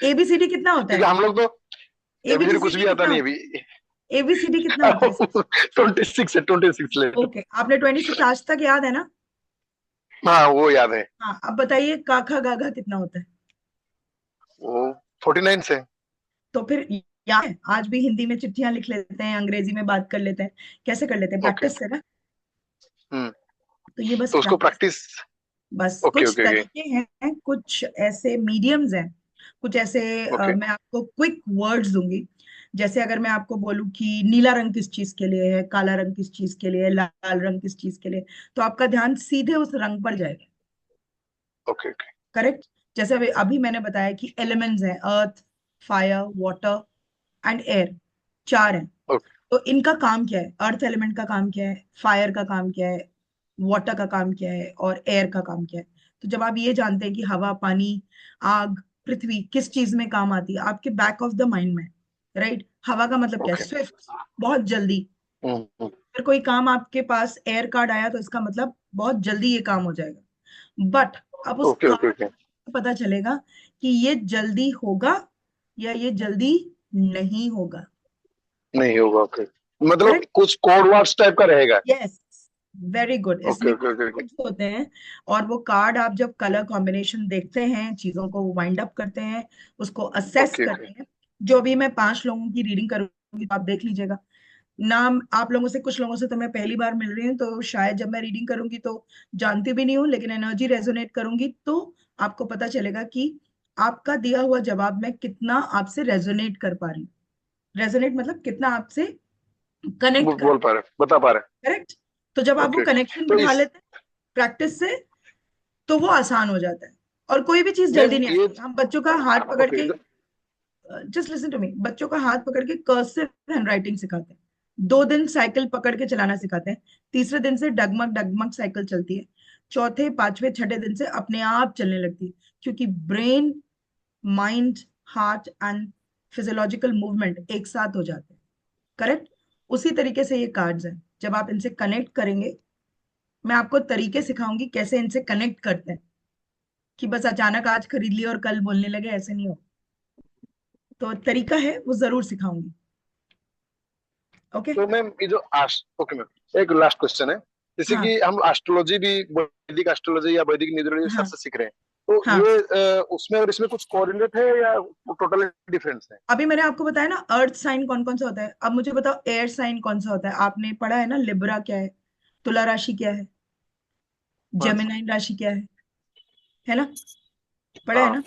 एबीसीडी कितना होता क्योंकि है? हम लोग तो एबीसीडी कुछ एबीसीडी भी आता कितना नहीं होता अभी। है? एबीसीडी कितना होता है? 26 है, 26 लेट। ओके, आपने 26 आज तक याद है ना? हाँ वो याद है। हाँ, अब बताइए काखा गाघा कितना होता है? वो 49 से। तो फिर याद है, आज भी हिंदी में चिट्ठियां लिख लेते हैं, अंग्रेजी में बात कर लेते हैं। कैसे कर लेते हैं? ओके। प्रैक्टिस से ना। हम्म। तो ये बस तो उसको प्रैक्टिस। प्रैक्टिस। बस ओके कुछ ओके ओके तरीके हैं, कुछ ऐसे मीडियम्स हैं, कुछ ऐसे ओके मैं आपको क्विक वर्ड्स दूंगी। जैसे अगर मैं आपको बोलूं कि नीला रंग किस चीज के लिए है, काला रंग किस चीज के लिए है, लाल रंग किस चीज के लिए, तो आपका ध्यान सीधे उस रंग पर जाएगा। Okay okay correct? जैसे अभी अभी मैंने बताया कि एलिमेंट्स हैं, अर्थ, फायर, वाटर एंड एयर, 4 हैं। ओके तो इनका काम क्या है? अर्थ एलिमेंट का काम क्या है, फायर का काम क्या है, वाटर का काम क्या है, और एयर का काम क्या है। तो जब आप ये जानते हैं कि हवा, पानी, आग, पृथ्वी किस चीज में काम आती है, आपके बैक ऑफ द माइंड में, राइट? हवा का मतलब क्या है? ओके। स्विफ्ट, बहुत जल्दी। हम्म। अगर कोई काम आपके पास एयर कार्ड आया तो इसका मतलब बहुत जल्दी ये काम हो जाएगा। बट अब उस ओके ओके कार्ड ओके। से पता चलेगा कि ये जल्दी होगा या ये जल्दी नहीं होगा। नहीं होगा। ओके, मतलब करेक्ट? कुछ कोड वर्ड्स टाइप का रहेगा। Yes, very good. ओके इसमें ओके ओके ओके codes होते हैं, और वो कार्ड आप जब कलर कॉम्बिनेशन देखते हैं, चीजों को वाइंड अप करते हैं, उसको असेस ओके ओके। करते हैं। जो भी मैं 5 लोगों की रीडिंग करूंगी तो आप देख लीजिएगा। नाम आप लोगों से, कुछ लोगों से तो मैं पहली बार मिल रही हूँ, तो शायद जब मैं रीडिंग करूंगी तो जानती भी नहीं हूँ, लेकिन एनर्जी रेजोनेट करूंगी तो आपको पता चलेगा कि आपका दिया हुआ जवाब मैं कितना आपसे रेजोनेट कर पा रही हूँ। रेजोनेट मतलब कितना आपसे कनेक्ट कर। बोल पा रहे, बता पा रहे। करेक्ट? तो जब आप वो ओके ओके। कनेक्शन तो बिठा इस लेते हैं प्रैक्टिस से, तो वो आसान हो जाता है। और कोई भी चीज जल्दी मैम नहीं ये आती। हम बच्चों का हाथ पकड़ ओके के, जस्ट लिसन टू मी, बच्चों का हाथ पकड़ के कर्सिव हैंडराइटिंग सिखाते हैं। 2 दिन साइकिल पकड़ के चलाना सिखाते हैं। तीसरे दिन से डगमग डगमग साइकिल चलती है। चौथे, पांचवे, छठे दिन से अपने आप चलने लगती है, क्योंकि brain, mind, heart and physiological movement एक साथ हो जाते हैं। करेक्ट? उसी तरीके से ये कार्ड्स हैं। जब आप इनसे कनेक्ट करेंगे, मैं आपको तरीके सिखाऊंगी कैसे इनसे कनेक्ट करते हैं, कि बस अचानक आज खरीद लिया और कल बोलने लगे, ऐसे नहीं हो। तो तरीका है, वो जरूर सिखाऊंगी। ओके? तो मैम ये जो ओके मैम, एक लास्ट क्वेश्चन है। जैसे हाँ कि हम एस्ट्रोलॉजी भी, वैदिक एस्ट्रोलॉजी या वैदिक न्यूमरोलॉजी सर हाँ से सीख रहे हैं, तो हाँ। ये उसमें और इसमें कुछ कोरिलेट है या टोटली डिफरेंस है? अभी मैंने आपको बताया ना अर्थ साइन कौन कौन सा होता है। अब मुझे बताओ एयर साइन कौन सा होता है। आपने पढ़ा है ना, लिब्रा क्या है, तुला राशि क्या है, हाँ जेमिनाई राशि क्या है ना? पढ़ा है हाँ। ना?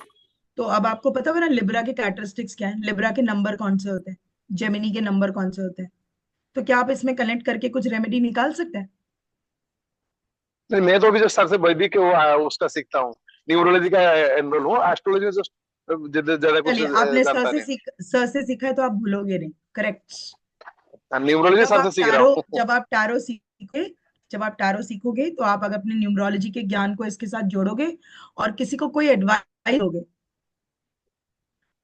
तो अब आपको पता होगा ना लिब्रा के कैरेक्टरिस्टिक्स क्या है, लिब्रा के नंबर कौन से होते हैं, जेमिनी के नंबर कौन से होते हैं। तो क्या आप इसमें कनेक्ट करके कुछ रेमेडी निकाल सकते हैं? नहीं, मैं तो अभी जो सर से वैदिक वो उसका सीखता हूँ, न्यूमरोलॉजी का एनरोल हूँ, एस्ट्रोलॉजी में ज्यादा ज्यादा कुछ चलिए, आपने जानता नहीं। सर से सीखा है तो आप भूलोगे नहीं। करेक्ट? न्यूमरोलॉजी सर से सीख रहा हूँ। जब आप टैरो सीखोगे, जब आप टैरो सीखोगे तो आप अगर अपने न्यूमरोलॉजी के ज्ञान को इसके साथ जोड़ोगे और किसी को कोई एडवाइस दोगे,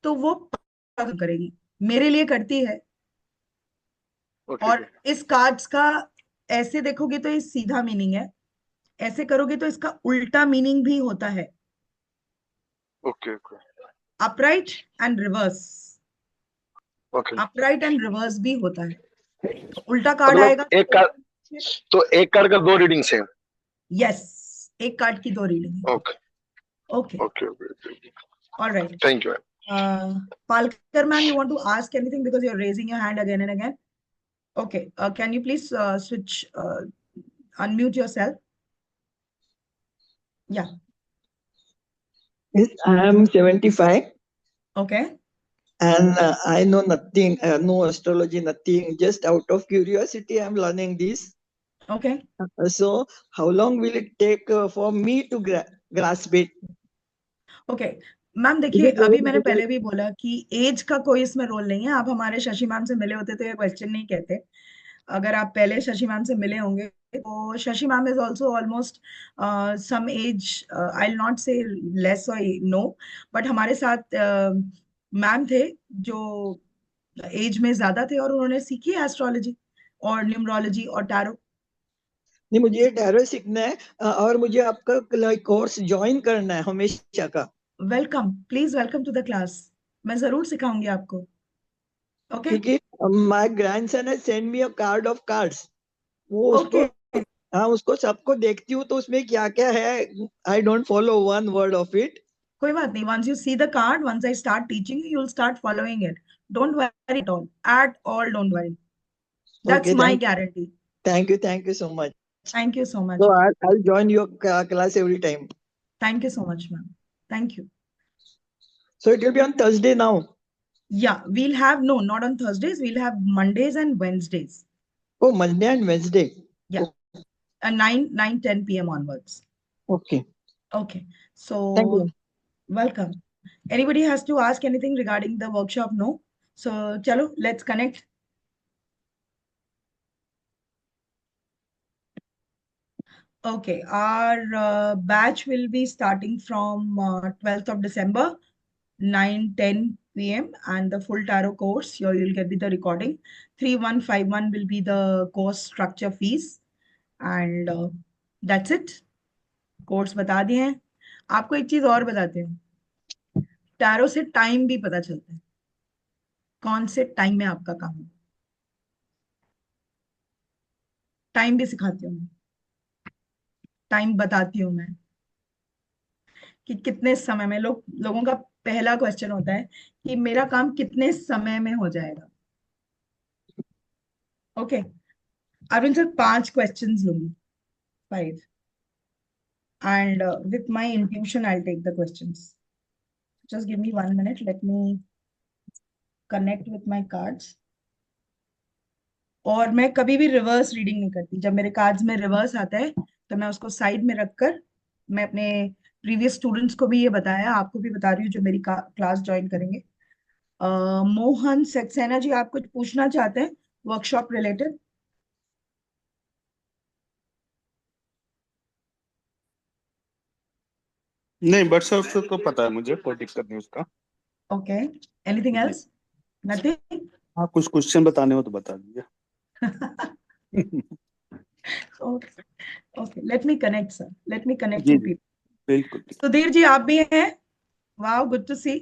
तो वो काम करेगी, मेरे लिए करती है। ओके और इस कार्ड्स का ऐसे देखोगे तो ये सीधा मीनिंग है, ऐसे करोगे तो इसका उल्टा मीनिंग भी होता है। Okay okay upright and reverse, okay. Upright and reverse भी होता है। तो उल्टा कार्ड मतलब आएगा एक कार्ड, तो एक कार्ड का 2 रीडिंग्स है? यस, एक कार्ड की 2 रीडिंग है। Okay okay, okay okay. Alright. Thank you. Palkar ma'am, you want to ask anything because you're raising your hand again and again? Okay, can you please unmute yourself? Yeah, Yes, I am 75 okay. and I know nothing, no astrology, nothing. Just out of curiosity, I am learning this. Okay. So, how long will it take for me to grasp it? Okay. Ma'am देखिए, अभी मैंने पहले भी बोला कि as का कोई इसमें रोल नहीं है। आप हमारे शशि मैम से मिले होते तो ये क्वेश्चन नहीं कहते। अगर आप पहले शशि मैम से मिले होंगे तो Shashi ma'am is also almost same age, I will not say less और नो, बट हमारे साथ मैम थे जो एज में ज्यादा थे और उन्होंने सीखी एस्ट्रोलॉजी और न्यूमरोलॉजी और टैरो। नहीं, मुझे ये टैरो सीखना है और मुझे आपका कोर्स ज्वाइन करना है हमेशा का। Welcome, please welcome to the class. मैं जरूर सिखाऊंगी आपको। ओके क्योंकि माय ग्रैंडसन है send me a card of cards, वो उसको, ओके, हाँ उसको सबको देखती हूँ तो उसमें क्या क्या है, I don't follow one word of it. कोई बात नहीं। Once you see the card, once I start teaching you, will start following it. Don't worry at all don't worry. That's okay, my guarantee. Thank you so much. Thank you so So much. I'll join your class every time. Thank you so much ma'am. Thank you. So it will be on Thursday now. Yeah, we'll have, no, not on Thursdays. We'll have Mondays and Wednesdays. Oh, Monday and Wednesday. Yeah, 9, 10 p.m. onwards. Okay. Okay. Thank So you. welcome. Anybody has to ask anything regarding the workshop? No. So chalo, let's connect. Okay, our batch will be starting from 12th of December, 9-10 p.m. and the full tarot course. Here you'll get the recording. 3151 will be the course structure fees, and that's it. Course बता दिए हैं। आपको एक चीज और बताते हैं, tarot से टाइम भी पता चलता है, कौन से टाइम में आपका काम है। टाइम भी सिखाती हूँ मैं, टाइम बताती हूँ मैं कि कितने समय में लोगों का पहला क्वेश्चन होता है कि मेरा काम कितने समय में हो जाएगा। ओके, अरविंद सर 5 क्वेश्चंस लूंगी, 5, and with my intuition I'll take the questions. Just give me 1 minute, let me connect with my cards. और मैं कभी भी रिवर्स रीडिंग नहीं करती। जब मेरे कार्ड्स में रिवर्स आता है तो मैं उसको साइड में रखकर, मैं अपने प्रीवियस स्टूडेंट्स को भी ये बताया, आपको भी बता रही हूँ जो मेरी क्लास ज्वाइन करेंगे। मोहन सक्सेना जी, आप कुछ पूछना चाहते हैं वर्कशॉप रिलेटेड? नहीं, व्हाट्सएप से तो पता है मुझे, कोई दिक्कत नहीं उसका। ओके, एनीथिंग जी। एल्स? नथिंग? हाँ, कुछ क्वेश्चन बताने हो तो बता दीजिए। Okay okay, let me connect sir, let me connect जी टू जी, पीपल। बिल्कुल। सुधीर जी आप भी हैं? Wow, good to see.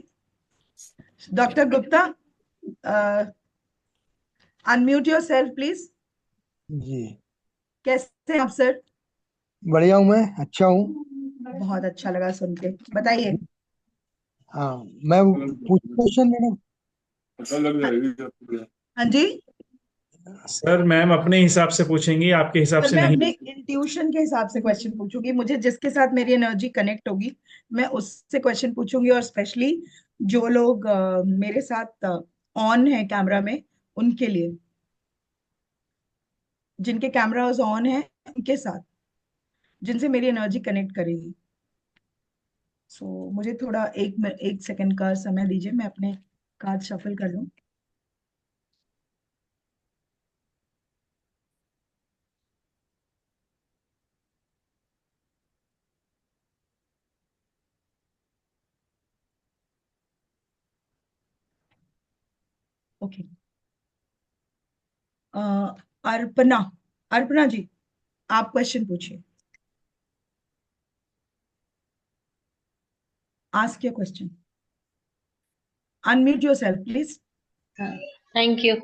Doctor Gupta, unmute yourself please. जी, कैसे हैं आप सर? बढ़िया हूँ, मैं अच्छा हूँ। बहुत अच्छा लगा सुन के, बताइए। हाँ, मैं पूछ क्वेश्चन मैडम। हाँ जी सर, मैम अपने हिसाब से पूछेंगी, आपके हिसाब सर, से मैं नहीं। अपने इंट्यूशन के हिसाब से क्वेश्चन पूछूंगी। मुझे जिसके साथ मेरी एनर्जी कनेक्ट होगी मैं उससे क्वेश्चन पूछूंगी, और स्पेशली जो लोग मेरे साथ ऑन है कैमरा में, उनके लिए, जिनके कैमरास ऑन है उनके साथ, जिनसे मेरी एनर्जी कनेक्ट करेगी। सो मुझे थोड़ा 1 सेकंड का समय दीजिए, मैं अपने कार्ड शफल कर लूं। ओके, अर्पणा, अर्पणा जी आप क्वेश्चन पूछिए, ask your question, unmute yourself please. Thank you.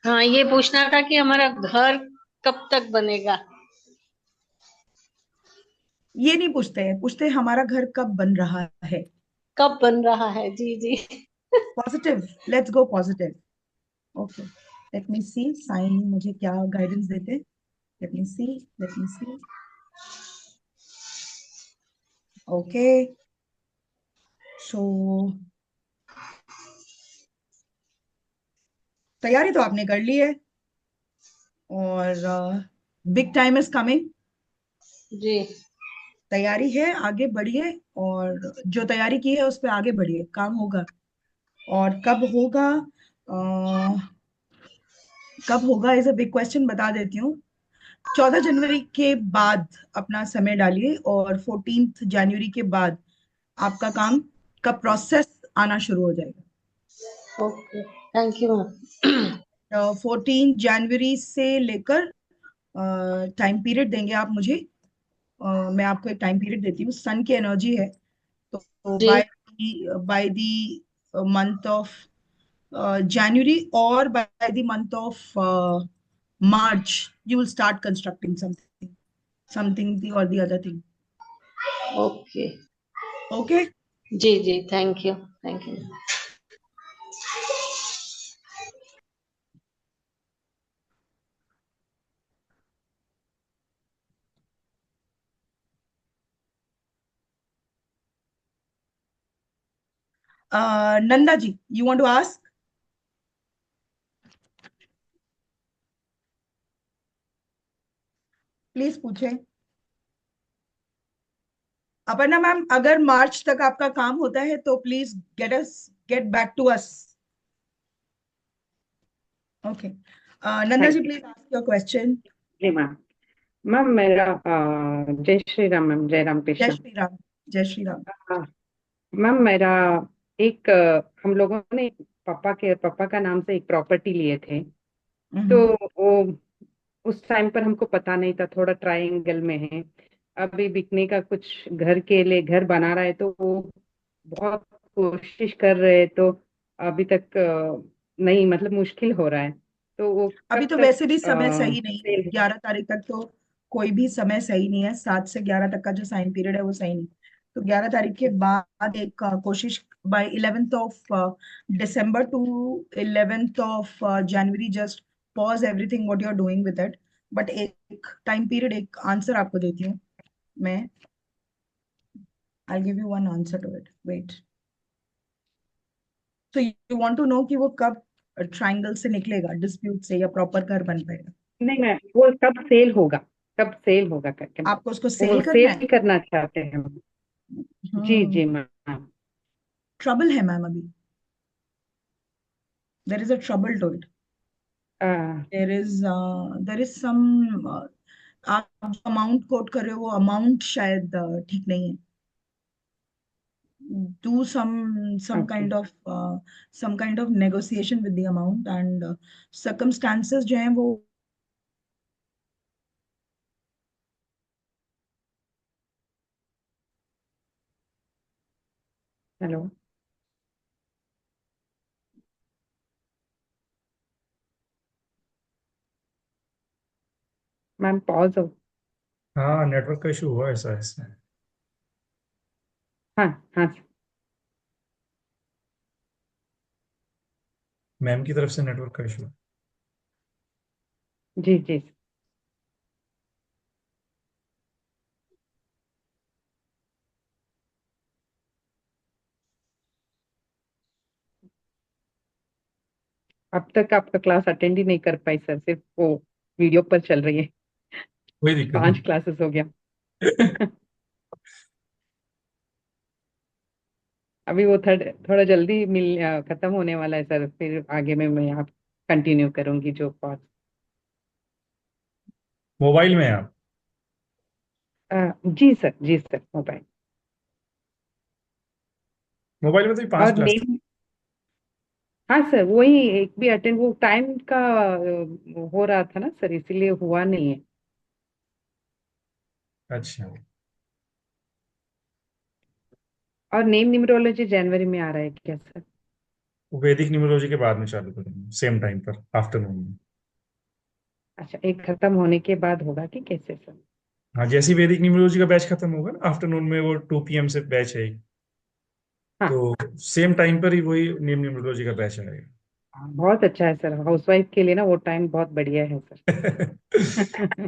हाँ, ये पूछना था कि हमारा घर कब तक बनेगा। ये नहीं पूछते हैं, पूछते हैं हमारा घर कब बन रहा है। कब बन रहा है, जी जी। Positive, let's go positive. Okay, let me see sign मुझे क्या गाइडेंस देते हैं। Let me see, let me see. Okay, so तैयारी तो आपने कर ली है, और बिग टाइम इज कमिंग। जी, तैयारी है, आगे बढ़िए, और जो तैयारी की है उस पर आगे बढ़िए, काम होगा। और कब होगा, कब होगा इज अ बिग क्वेश्चन, बता देती हूँ। 14 जनवरी के बाद अपना समय डालिए, और 14 जनवरी के बाद आपका काम का प्रोसेस आना शुरू हो जाएगा। Okay, thank you ma'am. 14 जनवरी से लेकर टाइम पीरियड देंगे आप मुझे। मैं आपको एक टाइम पीरियड देती हूँ। सन की एनर्जी है, तो जी by the month of January or by the month of March, you will start constructing something or the other thing. Okay, Okay? जी जी, thank you, thank you. Nanda ji, you want to ask? Please पूछे। Aparna ma'am, अगर मार्च तक आपका काम होता है तो please get back to us. Okay, Nanda ji please ask your question. जी मैम। मैम मेरा जय श्री राम मैम, जय राम जय कृष्ण। श्री राम। जय श्री राम। मैम मेरा एक हम लोगों ने पापा का नाम से एक प्रॉपर्टी लिए थे, तो वो उस टाइम पर हमको पता नहीं था, थोड़ा ट्रायंगल में है। अभी बिकने का कुछ घर के लिए घर बना रहा है, तो वो बहुत कोशिश कर रहे हैं, तो अभी तक नहीं, मतलब मुश्किल हो रहा है। तो वो अभी कब तो तक वैसे भी समय सही नहीं है। सेल? 11 तारीख तक तो कोई भी समय सही नहीं है। 7 से 11 तक का जो साइन पीरियड है वो सही नहीं। तो 11 तारीख के बाद एक कोशिश by 11th of December to 11th of January, just pause everything what you are doing with it. But एक टाइम पीरियड, एक आंसर आपको देती हूँ मैं। I give you one answer to it, wait. तो यू वांट टू नो कि वो कब ट्रायंगल से निकलेगा, डिस्प्यूट से, या प्रॉपर घर बन पाएगा? नहीं मैम, वो कब सेल होगा, कब सेल होगा करके आपको उसको वो सेल करना सेल है? करना चाहते हैं हम। जी जी मैम। ट्रबल है मैम अभी। There is a trouble to it. There is some, आप जो अमाउंट कोट कर रहे हो वो अमाउंट शायद ठीक नहीं है। Do some okay kind of negotiation with the amount, and circumstances जो हैं वो हेलो मैम, पॉज हो। हाँ, नेटवर्क का इशू हुआ ऐसा इसमें। हाँ हाँ मैम की तरफ से नेटवर्क का इशू। जी जी। अब तक आपका क्लास अटेंड ही नहीं कर पाई सर, सिर्फ वो वीडियो पर चल रही है। कोई दिक्कत 5 नहीं। क्लासेस हो गया। अभी वो थोड़ा जल्दी खत्म होने वाला है सर, फिर आगे में मैं आप कंटिन्यू करूंगी जो पार्ट। मोबाइल में आप? जी सर, जी सर, मोबाइल। मोबाइल में तो 5 और क्लास। नेम, हाँ सर, वही एक भी अटेंड, वो टाइम का हो रहा था ना सर, इसीलिए हुआ नहीं है। अच्छा, और नेम न्यूमरोलॉजी जनवरी में आ रहा है क्या सर? वो वैदिक न्यूमरोलॉजी के बाद में चालू करेंगे, सेम टाइम पर, आफ्टरनून में। अच्छा, एक खत्म होने के बाद होगा कि कैसे सर? हाँ, जैसे ही वैदिक न्यूमरोलॉजी का बैच खत्म होगा ना, आफ्टरनून में वो 2 PM से बैच है, हाँ तो सेम टाइम पर ही वही न्यूमरोलॉजी का बैच आएगा। बहुत अच्छा है सर, हाउसवाइफ के लिए ना वो टाइम बहुत बढ़िया है सर।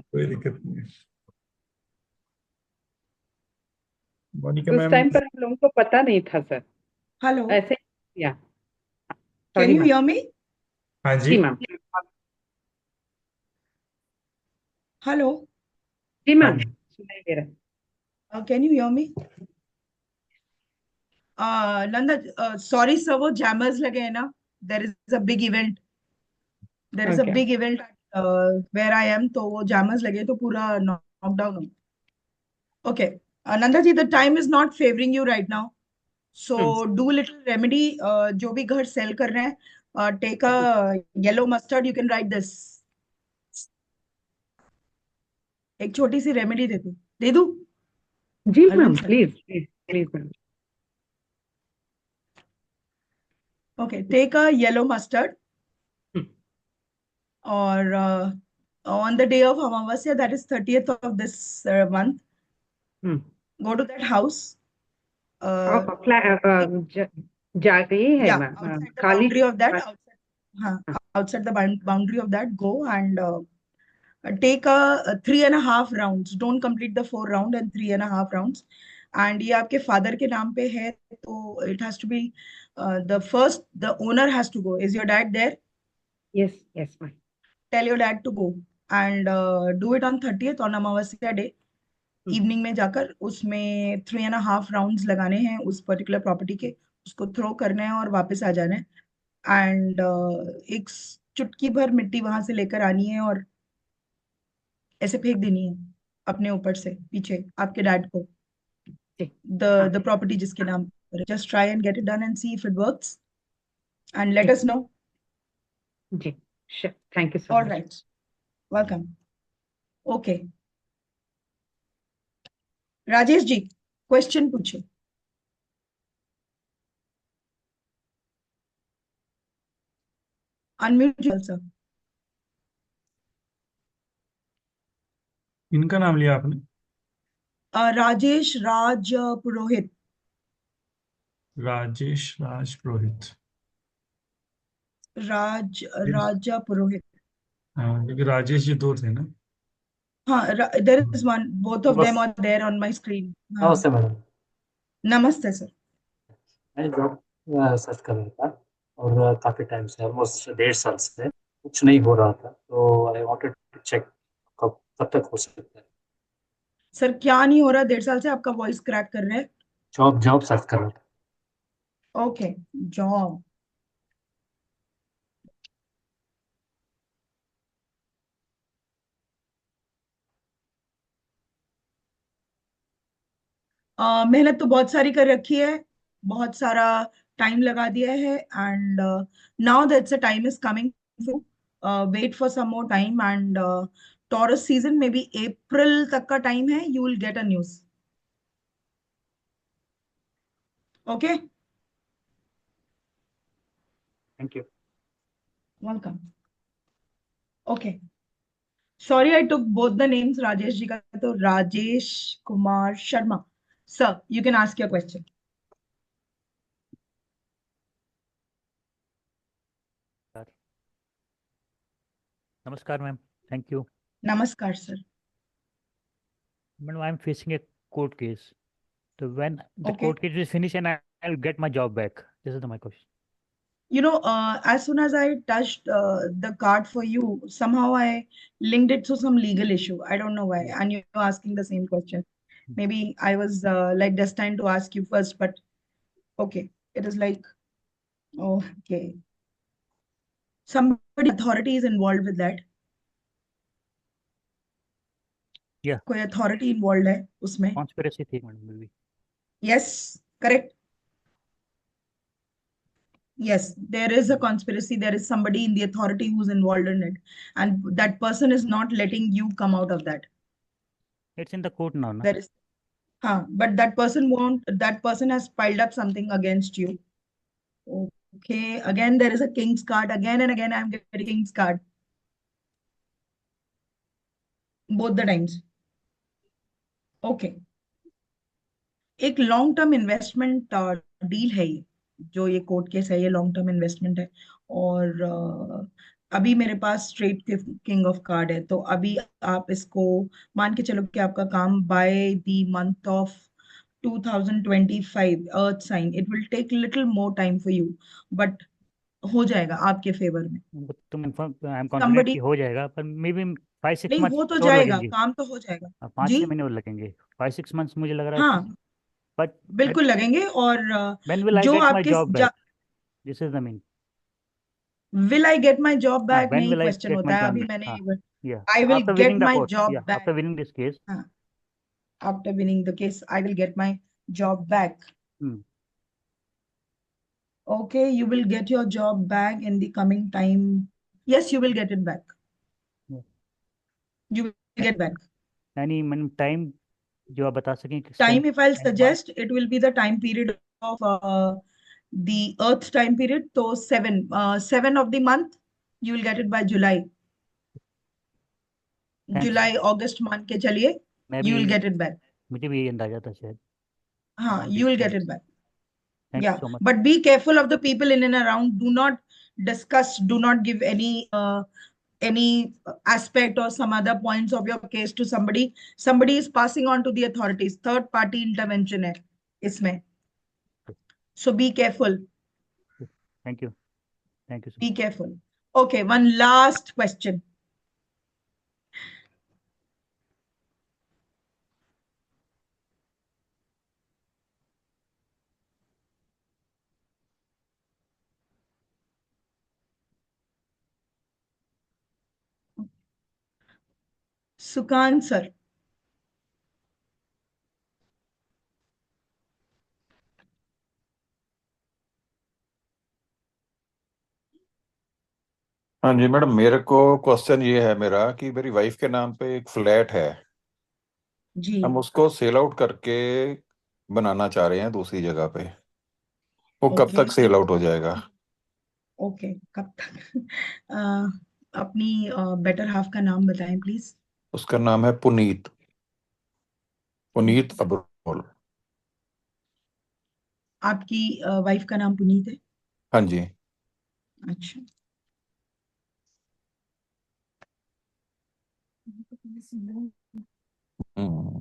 कोई दिक्कत नहीं है। मोनिका उस मैम। टाइम पर हम लोगों को पता नहीं था सर, हेलो, ऐसे ही किया। Can sorry you ma'am. Hear me? हाँ जी। जी मैम। हेलो, जी हाँ मैम, जी। सुनाई दे रहा है। Can you hear me? Nanda, sorry sir, वो जैमर्स लगे हैं ना। There is a big event, there is a okay big event where I am, तो वो जैमर्स लगे तो पूरा नॉकडाउन हो। Okay, Nanda ji, the time is not favouring you right now. So do little remedy, जो भी घर सेल कर रहे हैं, take a yellow mustard, you can write this. एक छोटी सी रेमेडी दे दूं जी ma'am, Arvind sir? Please please please ma'am. Okay, take a yellow mustard, or on the day of Amavasya, that is 30th of this month, go to that house. जाके है Yeah, ma'am, outside the खाली boundary of that, outside the boundary of that, go and take a 3.5 rounds. Don't complete the 4 round and 3.5 rounds. And ये आपके father के नाम पे है, तो it has to be the owner has to go. Is your dad there? Yes, yes ma'am. Tell your dad to go and do it on 30th on Amavasya day. Evening में जाकर उसमें 3.5 rounds लगाने हैं उस particular property के, उसको throw करना है और वापस आ जाना है। एंड एक चुटकी भर मिट्टी वहां से लेकर आनी है और ऐसे फेंक देनी है अपने ऊपर से पीछे आपके डैड को, द प्रॉपर्टी जिसके नाम पर। Just try and get it done and see if it works and let us know. जी, sure. Thank you so All much. right. Welcome. Okay. Rajesh ji, question पूछो। Unmute sir. इनका नाम लिया आपने? राजेश राज पुरोहित। राजेश राज पुरोहित। राजा पुरोहित। हाँ, क्योंकि राजेश जी 2 थे ना। हाँ, there is one. Both of them are there on my screen. हाँ, नमस्ते मैडम। नमस्ते सर। मैं जॉब सर्च कर रहा था और काफ़ी टाइम से, ऑलमोस्ट 1.5 साल से कुछ नहीं हो रहा था, तो आई वांटेड टू चेक कब तक हो सकता है। सर क्या नहीं हो रहा 1.5 साल से? आपका वॉइस क्रैक कर रहा है। जॉब सर्च कर रहा था। Okay, job. मेहनत तो बहुत सारी कर रखी है, बहुत सारा टाइम लगा दिया है, and now that's a time is coming, wait for some more time, and Taurus season में भी अप्रैल तक का टाइम है, you will get a news. Okay, thank you. Welcome. Okay, sorry I took both the names Rajesh ji का, तो Rajesh Kumar Sharma. Sir, you can ask your question. Namaskar, ma'am. Thank you. नमस्कार sir. Madam, I'm facing a court case. So when the Okay. court case is finished and I'll get my job back. This is my question. You know, as soon as I touched the card for you, somehow I linked it to some legal issue. I don't know why. And you're asking the same question. Maybe I was like destined to ask you first, but okay. It is like, okay. Somebody authority is involved with that. Yeah. कोई authority involved है उसमें? Conspiracy थी madam maybe. Yes, correct. Yes, there is a conspiracy. There is somebody in the authority who's involved in it, and that person is not letting you come out of that. It's in the court now, na? There is, but that person won't. That person has piled up something against you. Okay, again there is a king's card. Again and again, I'm getting king's card. Both the times. Okay. एक long term investment deal है ये, जो ये court case है, ये long term investment है, और अभी मेरे पास स्ट्रेट किंग ऑफ कार्ड है, तो अभी आप इसको मान के चलो कि आपका काम by the month of 2025 earth sign, it will take little more time for you, but हो जाएगा आपके फेवर में। तुम आई एम कॉन्फिडेंट कि हो जाएगा, पर मे बी 5-6 नहीं, मंथ्स हो तो और जाएगा, लगेंगे। काम तो हो जाएगा 5-6 जी। महीने और लगेंगे, 5-6 मंथ्स मुझे लग रहा है। हाँ, बट बिल्कुल लगेंगे। और when will I जो get my आपके job back? This is the mean. Will I get my job back when नहीं will I क्वेश्चन get होता my है, job अभी back? मैंने Yeah. I will After get winning the my court. Job Yeah. Back After winning this case. After winning the case I will get my job back. Okay, you will get your job back in the coming time. Yes, you will get it back. You will get back. यानी madam time जो आप बता सकें किस Time, if I'll time बाद suggest, it will be the time period of the Earth time period. So 7 of the month, you will get it by July. Thanks July, August मान के चलिए, मैं you भी will get it back. मुझे भी यही अंदाजा था शायद हाँ, you will get it back. Thank you Yeah, so much but be careful of the people in and around. Do not discuss, do not give any aspect or some other points of your case to somebody. Somebody is passing on to the authorities. Third party intervention है इसमें. So be careful. Thank you so Be careful. Okay, one last question. Sukan sir. हाँ जी madam, मेरे को question ये है मेरा कि मेरी वाइफ के नाम पे एक फ्लैट है, जी. हम उसको सेल आउट करके बनाना चाह रहे हैं दूसरी जगह पे, वो कब Okay. तक सेल आउट हो जाएगा? Okay, कब तक? अपनी बेटर हाफ का नाम बताएं प्लीज. उसका नाम है पुनीत अब्रोल। आपकी वाइफ का नाम पुनीत है? हाँ जी। अच्छा. हम्म,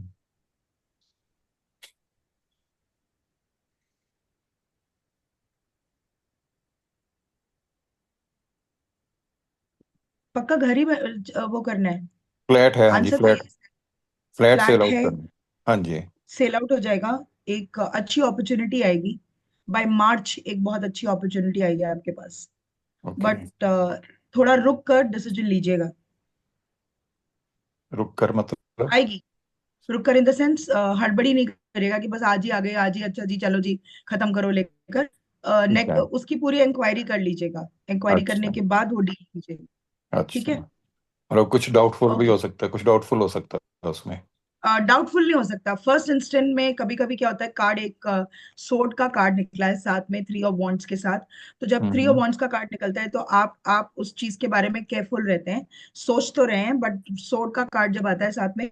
पक्का घर ही वो करना है. फ्लैट है। हाँ जी, आंसर तो flat flat cell flat out है, करना। हाँ जी। सेल आउट हो जाएगा. एक अच्छी अपॉर्चुनिटी आएगी बाय मार्च. एक बहुत अच्छी अपॉर्चुनिटी आएगी आपके पास. ओके। बट थोड़ा रुक कर डिसीजन लीजिएगा. रुक कर मतलब? आएगी. रुक कर इन द सेंस हड़बड़ी नहीं करेगा कि बस आज ही आ गए, आज ही, अच्छा जी चलो जी खत्म करो लेकर. ठीक है। उसकी पूरी इंक्वायरी कर लीजिएगा. इंक्वायरी करने अच्छा के बाद वो डील कीजिएगा. ठीक अच्छा, है. मतलब कुछ डाउटफुल भी ओके. हो सकता है, कुछ डाउटफुल हो सकता है उसमें? डाउटफुल नहीं हो सकता. फर्स्ट इंस्टेंट में कभी कभी क्या होता है, कार्ड एक सोर्ड का कार्ड निकला है साथ में 3 ऑफ वॉन्ड्स के साथ. तो जब 3 ऑफ हम्म, वॉन्ड्स का कार्ड निकलता है तो आप उस चीज के बारे में केयरफुल रहते हैं. सोच तो रहे हैं, बट सोर्ड का कार्ड जब आता है साथ में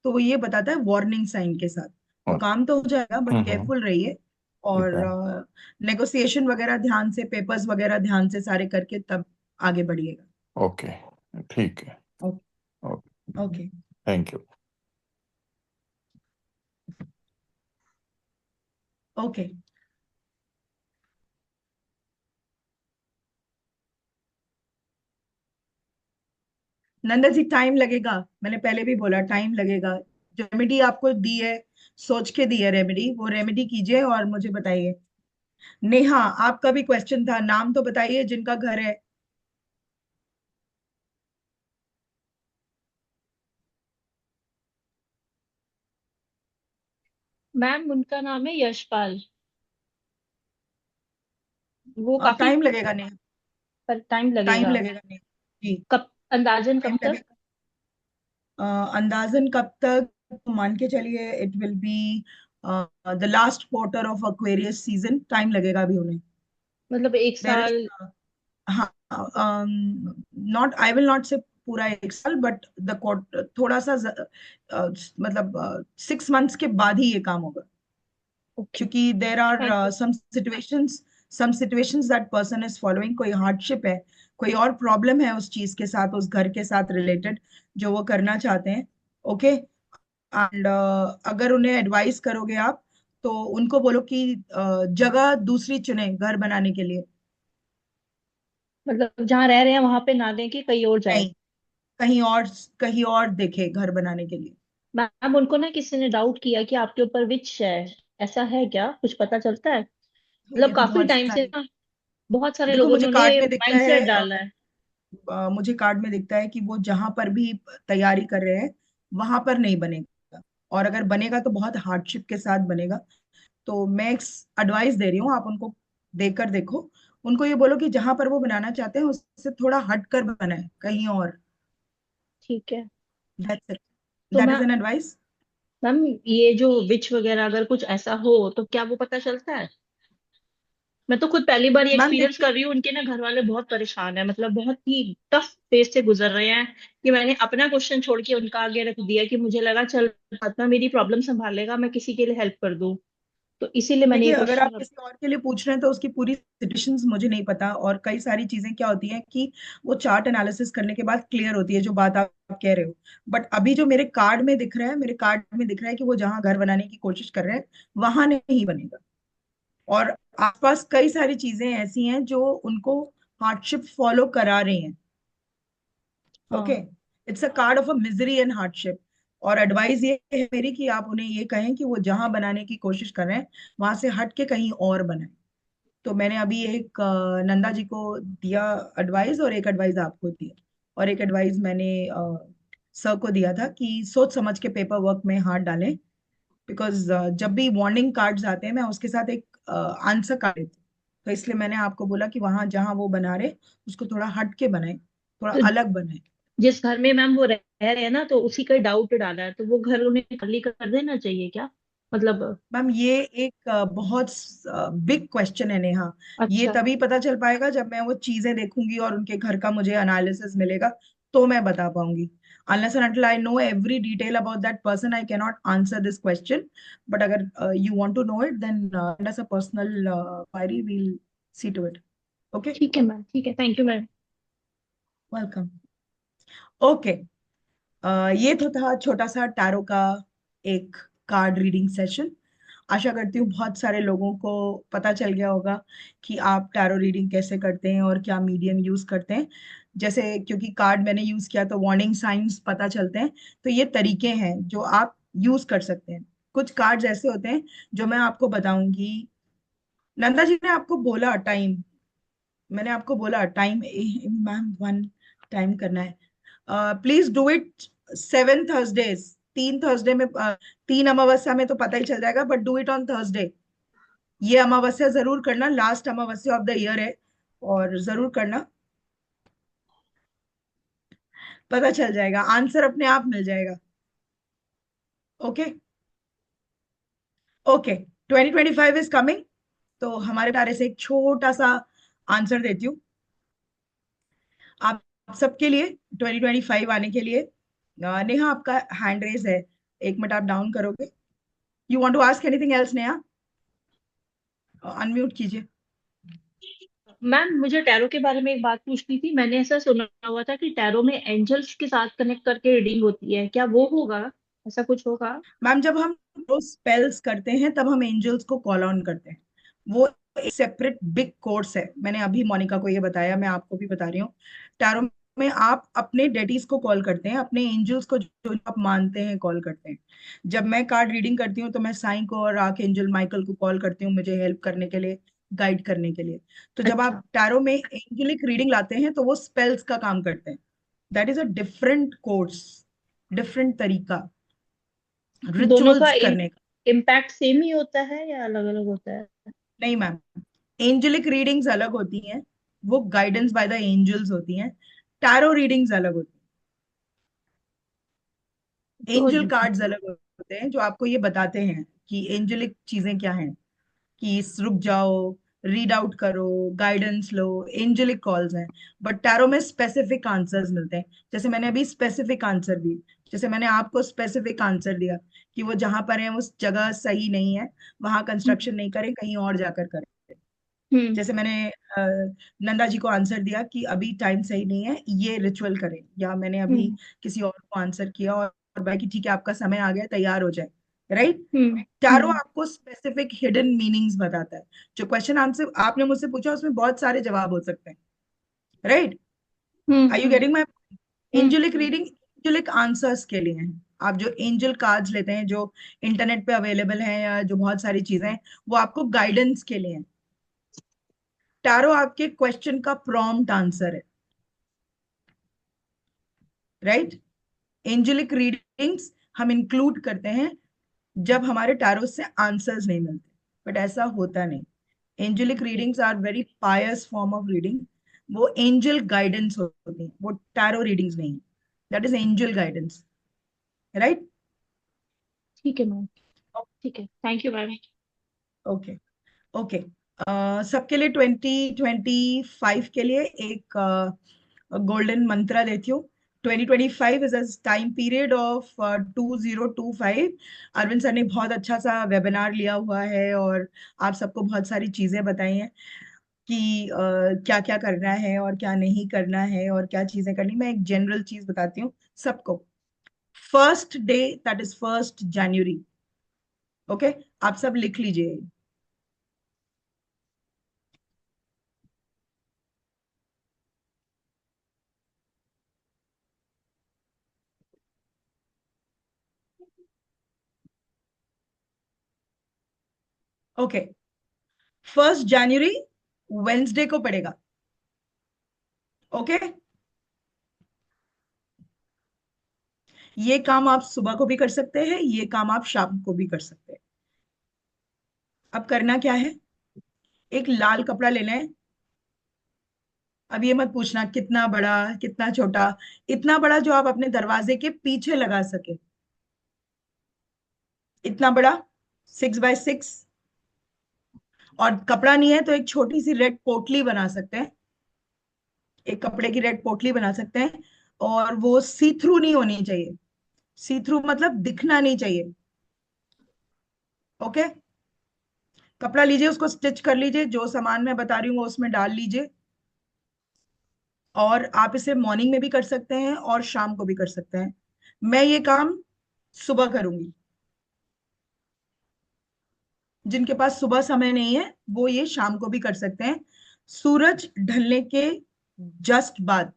तो वो ये बताता है वार्निंग साइन के साथ. तो और- काम तो हो जाएगा, बट हम्म, केयरफुल रहिए. ठीक है। और नेगोशिएशन वगैरह ध्यान से, पेपर्स वगैरह ध्यान से सारे करके तब आगे बढ़िएगा. ओके, ठीक है। Okay. Okay, okay. Thank you. Okay. Nanda ji time लगेगा. मैंने पहले भी बोला टाइम लगेगा. जो रेमेडी आपको दी है, सोच के दी है रेमेडी, वो रेमेडी कीजिए और मुझे बताइए. नेहा, आपका भी क्वेश्चन था. नाम तो बताइए जिनका घर है. मैम उनका नाम है यशपाल। वो काफी टाइम लगेगा नेहा. पर टाइम टाइम लगेगा। लगेगा नेहा जी. कब अंदाजन टाइम कब तक? लगेगा. अंदाजन कब तक? तो मान के चलिए it will be the last quarter of Aquarius season. Time लगेगा अभी उन्हें. मतलब एक देयर साल? इज, हाँ, नॉट, आई विल नॉट से पूरा 1 साल, बट द थोड़ा सा मतलब 6 मंथ्स के बाद ही ये काम होगा. ओके, क्योंकि there are thank you. some situations that person is following. कोई हार्डशिप है, कोई और प्रॉब्लम है उस चीज के साथ, उस घर के साथ रिलेटेड, जो वो करना चाहते हैं. ओके. एंड अगर उन्हें एडवाइस करोगे आप तो उनको बोलो कि जगह दूसरी चुने घर बनाने के लिए. मतलब जहाँ रह रहे हैं वहां पे ना दें कि कहीं और जाए? नहीं, कहीं और, कहीं और देखे घर बनाने के लिए. मैम उनको ना किसी ने डाउट किया कि आपके ऊपर विच है, ऐसा है क्या? कुछ पता चलता है? ये मतलब तो काफी बहुत टाइम से सारी, ना बहुत सारे देखो लोगों मुझे ने कार्ड ये में दिखता माइंडसेट है, डाला है। मुझे कार्ड में दिखता है कि वो जहां पर भी तैयारी कर रहे हैं वहां पर नहीं बनेगा. और अगर बनेगा तो बहुत हार्डशिप के साथ बनेगा. तो मैं एडवाइस दे रही हूँ, आप उनको देकर देखो, उनको ये बोलो कि जहां पर वो बनाना चाहते हैं उससे थोड़ा हटकर बनाए कहीं और। ठीक है। दैट्स इट, तो दैट मैं इज एन एडवाइस। मैम ये जो विच वगैरह अगर कुछ ऐसा हो तो क्या वो पता चलता है? मैं तो खुद पहली बार ये मैम एक्सपीरियंस देखिए, कर रही हूँ, उनके ना घर वाले बहुत परेशान है, मतलब बहुत ही टफ फेज से गुजर रहे हैं कि मैंने अपना क्वेश्चन छोड़ के उनका आगे रख दिया कि मुझे लगा चल आत्मा मेरी प्रॉब्लम संभालेगा, मैं किसी के लिए हेल्प कर दूं, तो इसीलिए मैंने ये देखिए अगर आप क्वेश्चन। किसी और के लिए पूछ रहे हैं तो उसकी पूरी सिचुएशंस मुझे नहीं पता, और कई सारी चीजें क्या होती हैं कि वो चार्ट एनालिसिस करने के बाद क्लियर होती है जो बात आप कह रहे हो। बट अभी जो मेरे कार्ड में दिख रहा है, मेरे कार्ड में दिख रहा है कि वो जहां घर बनाने की कोशिश कर रहे हैं वहां नहीं बनेगा। और आसपास कई सारी चीजें ऐसी हैं जो उनको हार्डशिप फॉलो करा रही हैं। ओके, हाँ। It's a card of a misery and hardship. और एडवाइस ये है मेरी कि आप उन्हें ये कहें कि वो जहां बनाने की कोशिश कर रहे हैं वहां से हट के कहीं और बनाए। तो मैंने अभी एक नंदा जी को दिया एडवाइस, और एक एडवाइस आपको दिया, और एक एडवाइस मैंने सर को दिया था कि सोच समझ के पेपर वर्क में हाथ डालें। बिकॉज जब भी वार्निंग कार्ड्स आते हैं मैं उसके साथ एक आंसर कार्ड देती हूँ। तो इसलिए मैंने आपको बोला कि वहां जहां वो बना रहे उसको थोड़ा हट के बनाए, थोड़ा तो अलग बनाए। जिस घर में मैम वो रह रहे हैं ना, तो उसी का डाउट डाला है, तो वो घर उन्हें खाली कर देना चाहिए क्या, मतलब? मैम ये एक बहुत बिग क्वेश्चन है नेहा। ये अच्छा। तभी पता चल पाएगा जब मैं वो चीजें देखूंगी और उनके घर का मुझे एनालिसिस मिलेगा, तो मैं बता पाऊंगी। Unless and until I know every detail about that person, I cannot answer this question. But अगर you want to know it, then send us a personal query. We'll see to it. Okay? ठीक है ma'am, ठीक है, thank you ma'am. Welcome. Okay. ये तो था छोटा सा टैरो का एक कार्ड रीडिंग सेशन। आशा करती हूँ बहुत सारे लोगों को पता चल गया होगा कि आप टैरो रीडिंग कैसे करते हैं और क्या मीडियम यूज करते हैं। जैसे क्योंकि कार्ड मैंने यूज किया तो वार्निंग साइंस पता चलते हैं। तो ये तरीके हैं जो आप यूज कर सकते हैं। कुछ कार्ड्स ऐसे होते हैं जो मैं आपको बताऊंगी। नंदा जी ने आपको बोला टाइम, मैंने आपको बोला टाइम, मैम 1 करना है। Please do it 7 Thursdays. 3 Thursday में 3 अमावस्या में तो पता ही चल जाएगा, but do it on Thursday. ये अमावस्या जरूर करना, last Amavasya of the year है, और जरूर करना। पता चल जाएगा, आंसर अपने आप मिल जाएगा। Okay okay, 2025 is coming. तो हमारे तारे से एक छोटा सा आंसर देती हूँ आप सबके लिए 2025 आने के लिए। नेहा आपका हैंड रेज है, 1 मिनट आप डाउन करोगे। You want to ask anything else Neha? Unmute कीजिए। मैम मुझे टैरो के बारे में एक बात पूछनी थी, मैंने ऐसा सुना हुआ था कि टैरो में एंजल्स के साथ कनेक्ट करके रीडिंग होती है, क्या वो होगा, ऐसा कुछ होगा? मैम जब हम स्पेल्स करते हैं तब हम एंजल्स को कॉल ऑन करते हैं। वो एक सेपरेट बिग कोर्स है। मैंने अभी मोनिका को ये बताया, मैं आपको भी बता रही हूँ। टैरो में आप अपने डेटीज को कॉल करते हैं, अपने एंजल्स को जो आप मानते हैं कॉल करते हैं। जब मैं कार्ड रीडिंग करती हूँ तो मैं साईं को और आर्क एंजल माइकल को कॉल करती हूँ मुझे हेल्प करने के लिए, गाइड करने के लिए। तो जब अच्छा। आप टैरो में एंजलिक रीडिंग लाते हैं तो वो स्पेल्स का काम करते हैं। That is a different course, different तरीका दोनों का रिचुअल्स करने का। इम्पैक्ट सेम ही होता है या अलग अलग होता है? नहीं मैम, एंजलिक रीडिंग्स अलग होती हैं, वो गाइडेंस बाय द एंजल्स होती हैं। टैरो रीडिंग्स अलग होती हैं, तो एंजल कार्ड्स अलग होते हैं जो आपको ये बताते हैं कि एंजलिक चीजें क्या हैं, कि रुक जाओ, रीड आउट करो, गाइडेंस लो, एंजलिक कॉल्स हैं। बट टैरो में स्पेसिफिक आंसर्स मिलते हैं। जैसे मैंने अभी स्पेसिफिक आंसर दी, जैसे मैंने आपको स्पेसिफिक आंसर दिया कि वो जहां पर है उस जगह सही नहीं है, वहां कंस्ट्रक्शन नहीं करें, कहीं और जाकर करें। जैसे मैंने नंदा जी को आंसर दिया कि अभी टाइम सही नहीं है, ये रिचुअल करें। या मैंने अभी किसी और को आंसर किया और भाई कि ठीक है आपका समय आ गया, तैयार हो जाए। राइट? टैरो आपको स्पेसिफिक हिडन मीनिंग्स बताता है। जो क्वेश्चन आंसर आपने मुझसे पूछा उसमें बहुत सारे जवाब हो सकते हैं। Right? Are you getting my? Angelic reading angelic answers के लिए है। आप जो एंजल कार्ड्स लेते हैं जो इंटरनेट पे अवेलेबल हैं या जो बहुत सारी चीजें हैं, वो आपको गाइडेंस के लिए है। टैरो आपके क्वेश्चन का प्रॉम्प्ट आंसर है। राइट? एंजलिक रीडिंग्स हम इंक्लूड करते हैं जब हमारे टैरो से आंसर्स नहीं मिलते, बट ऐसा होता नहीं। Angelic readings are very pious form of reading. वो एंजल गाइडेंस होती है, वो टैरो रीडिंग्स नहीं है। That is angel guidance, right? ठीक है मैम, ठीक है, thank you ma'am. Okay okay. सबके लिए 2025 के लिए एक गोल्डन मंत्रा देती हूँ। 2025 is a time period of 2025। Arvind sir ने बहुत अच्छा सा वेबिनार लिया हुआ है और आप सबको बहुत सारी चीजें बताई हैं कि क्या क्या करना है और क्या नहीं करना है और क्या चीजें करनी। मैं एक जनरल चीज बताती हूँ सबको। First day, that is 1 January. Okay, आप सब लिख लीजिए। ओके, 1 जनवरी वेंसडे को पड़ेगा। ओके, ये काम आप सुबह को भी कर सकते हैं, ये काम आप शाम को भी कर सकते हैं। अब करना क्या है, एक लाल कपड़ा लेना है। अब ये मत पूछना कितना बड़ा कितना छोटा, इतना बड़ा जो आप अपने दरवाजे के पीछे लगा सके, इतना बड़ा 6x6। और कपड़ा नहीं है तो एक छोटी सी रेड पोटली बना सकते हैं, एक कपड़े की रेड पोटली बना सकते हैं। और वो सी थ्रू नहीं होनी चाहिए, सी थ्रू मतलब दिखना नहीं चाहिए। ओके, कपड़ा लीजिए, उसको स्टिच कर लीजिए, जो सामान मैं बता रही हूँ वो उसमें डाल लीजिए। और आप इसे मॉर्निंग में भी कर सकते हैं और शाम को भी कर सकते हैं। मैं ये काम सुबह करूंगी। जिनके पास सुबह समय नहीं है वो ये शाम को भी कर सकते हैं, सूरज ढलने के जस्ट बाद,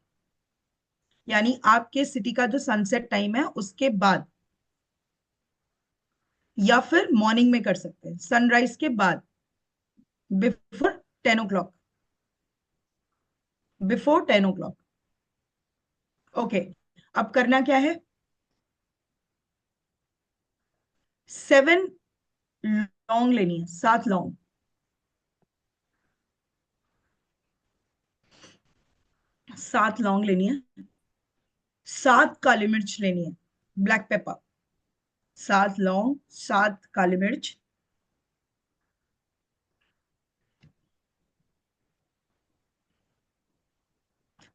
यानी आपके सिटी का जो सनसेट टाइम है उसके बाद, या फिर मॉर्निंग में कर सकते हैं सनराइज के बाद, before 10 o'clock, before 10 o'clock। Okay, अब करना क्या है, 7 लौंग लेनी है, 7 लौंग। 7 लौंग लेनी है, 7 काली मिर्च लेनी है, ब्लैक पेपर। 7 लौंग, 7 काली मिर्च,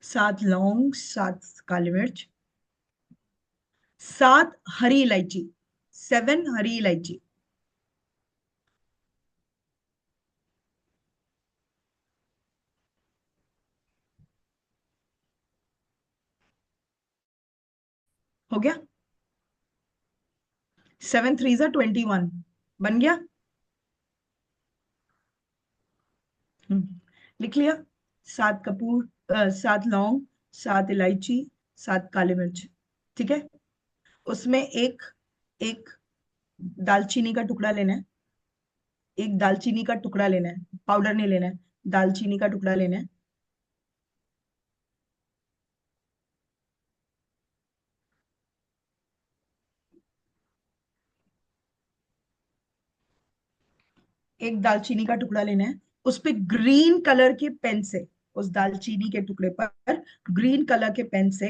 7 लौंग, 7 काली मिर्च, 7 हरी इलायची, 7 हरी इलायची। हो गया, 7 3 जा 21, बन गया। लिख लिया, 7 कपूर, 7 लौंग, 7 इलायची, 7 काली मिर्च। ठीक है, उसमें एक एक दालचीनी का टुकड़ा लेना है, एक दालचीनी का टुकड़ा लेना है, पाउडर नहीं लेना है, दालचीनी का टुकड़ा लेना है। एक दालचीनी का टुकड़ा लेना है, उस पे ग्रीन कलर के पेन से, उस दालचीनी के टुकड़े पर ग्रीन कलर के पेन से,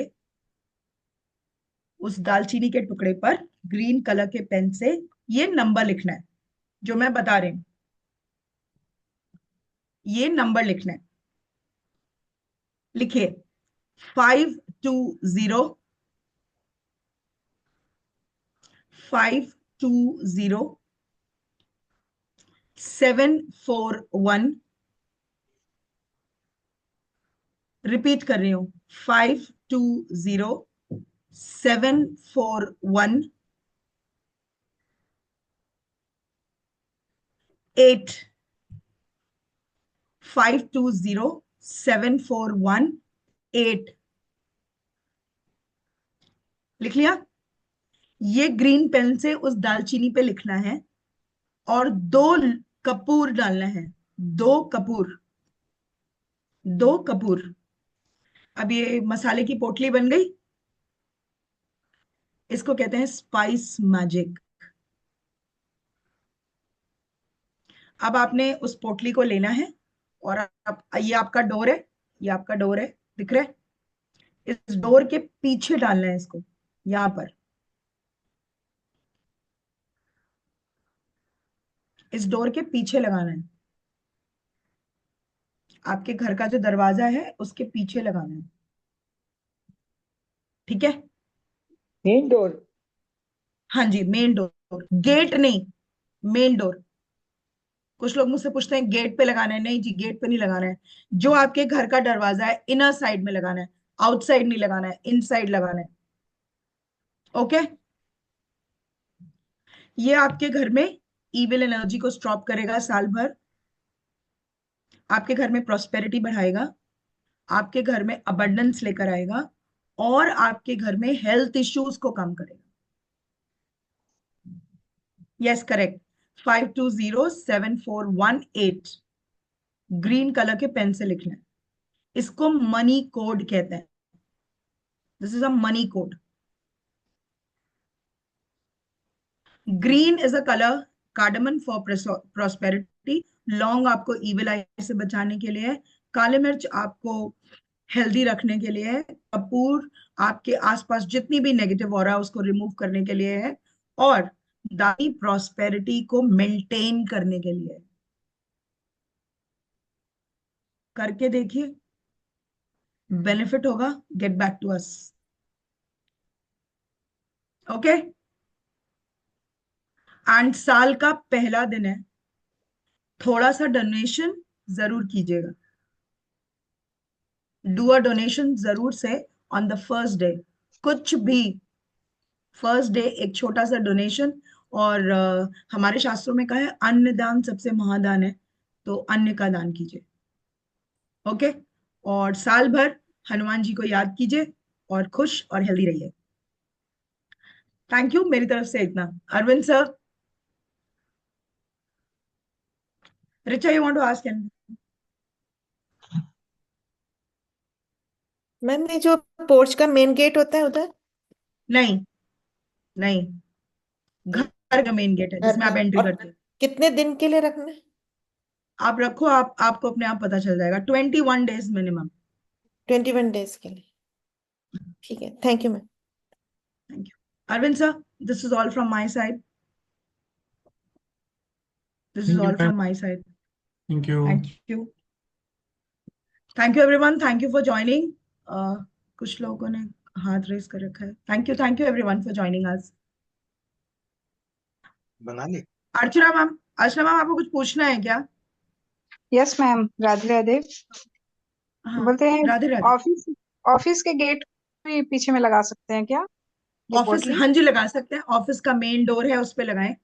उस दालचीनी के टुकड़े पर ग्रीन कलर के पेन से ये नंबर लिखना है जो मैं बता रही हूं। ये नंबर लिखना है, लिखिए 520 520 741। रिपीट कर रही हूं, 520 741 8। 520 741 8 लिख लिया। ये ग्रीन पेन से उस दालचीनी पे लिखना है और 2 कपूर डालना है, 2 कपूर, 2 कपूर। अब ये मसाले की पोटली बन गई, इसको कहते हैं स्पाइस मैजिक। अब आपने उस पोटली को लेना है और ये आपका डोर है, ये आपका डोर है, दिख रहा है? इस डोर के पीछे डालना है इसको, यहां पर, इस डोर के पीछे लगाना है। आपके घर का जो दरवाजा है उसके पीछे लगाना है, ठीक है? Main door? हाँ जी, मेन डोर, गेट नहीं, मेन डोर। कुछ लोग मुझसे पूछते हैं गेट पे लगाना है, नहीं जी, गेट पे नहीं लगाना है। जो आपके घर का दरवाजा है इनर साइड में लगाना है, आउटसाइड नहीं लगाना है, इनसाइड लगाना है। ओके? ये आपके घर में इविल एनर्जी को स्टॉप करेगा साल भर, आपके घर में प्रॉस्पेरिटी बढ़ाएगा, आपके घर में अबंडेंस लेकर आएगा, और आपके घर में हेल्थ इश्यूज को कम करेगा। Yes, correct. 520741 ग्रीन कलर के पेन से लिखना है। इसको मनी कोड कहते हैं। This is a money code. Green is a colour cardamom for prosperity. लौंग आपको इविल आई से बचाने के लिए है। काले मिर्च आपको हेल्दी रखने के लिए है। कपूर आपके आसपास जितनी भी नेगेटिव ऑरा है उसको रिमूव करने के लिए है। और दाई प्रॉस्पेरिटी को मेंटेन करने के लिए है। करके देखिए, बेनिफिट होगा। Get back to us. Okay? And साल का पहला दिन है, थोड़ा सा डोनेशन जरूर कीजिएगा। डू अ डोनेशन जरूर से ऑन द फर्स्ट डे, कुछ भी, फर्स्ट डे एक छोटा सा डोनेशन। और हमारे शास्त्रों में कहा है अन्न दान सबसे महादान है, तो अन्न का दान कीजिए। ओके? और साल भर हनुमान जी को याद कीजिए और खुश और हेल्दी रहिए। थैंक यू, मेरी तरफ से इतना। Arvind sir, Richa, you want to ask anything? Ma'am ये जो पोर्च का मेन गेट होता है उधर? नहीं नहीं, घर का मेन गेट है घर जिसमें का? आप एंट्री और करते हैं। कितने दिन के लिए रखना है? आप रखो, आपको अपने आप पता चल जाएगा। 21 डेज मिनिमम। 21 डेज के लिए? ठीक है, thank you ma'am. Thank you Arvind sir. This is all from my side. This is thank you all ma'am. From my side. Thank you. Thank you. Thank you everyone, thank you for joining. कुछ लोगों ने हाथ raise कर रखा है। Thank you everyone for joining us. बना ली? Archana ma'am, आपको कुछ पूछना है क्या? Yes ma'am, Radhe Radhe. हाँ, बोलते हैं राधे राधे। ऑफिस ऑफिस के गेट भी पीछे में लगा सकते हैं क्या ये ऑफिस, पोटली? हाँ जी, लगा सकते हैं। ऑफिस का मेन डोर है उस पे लगाएं।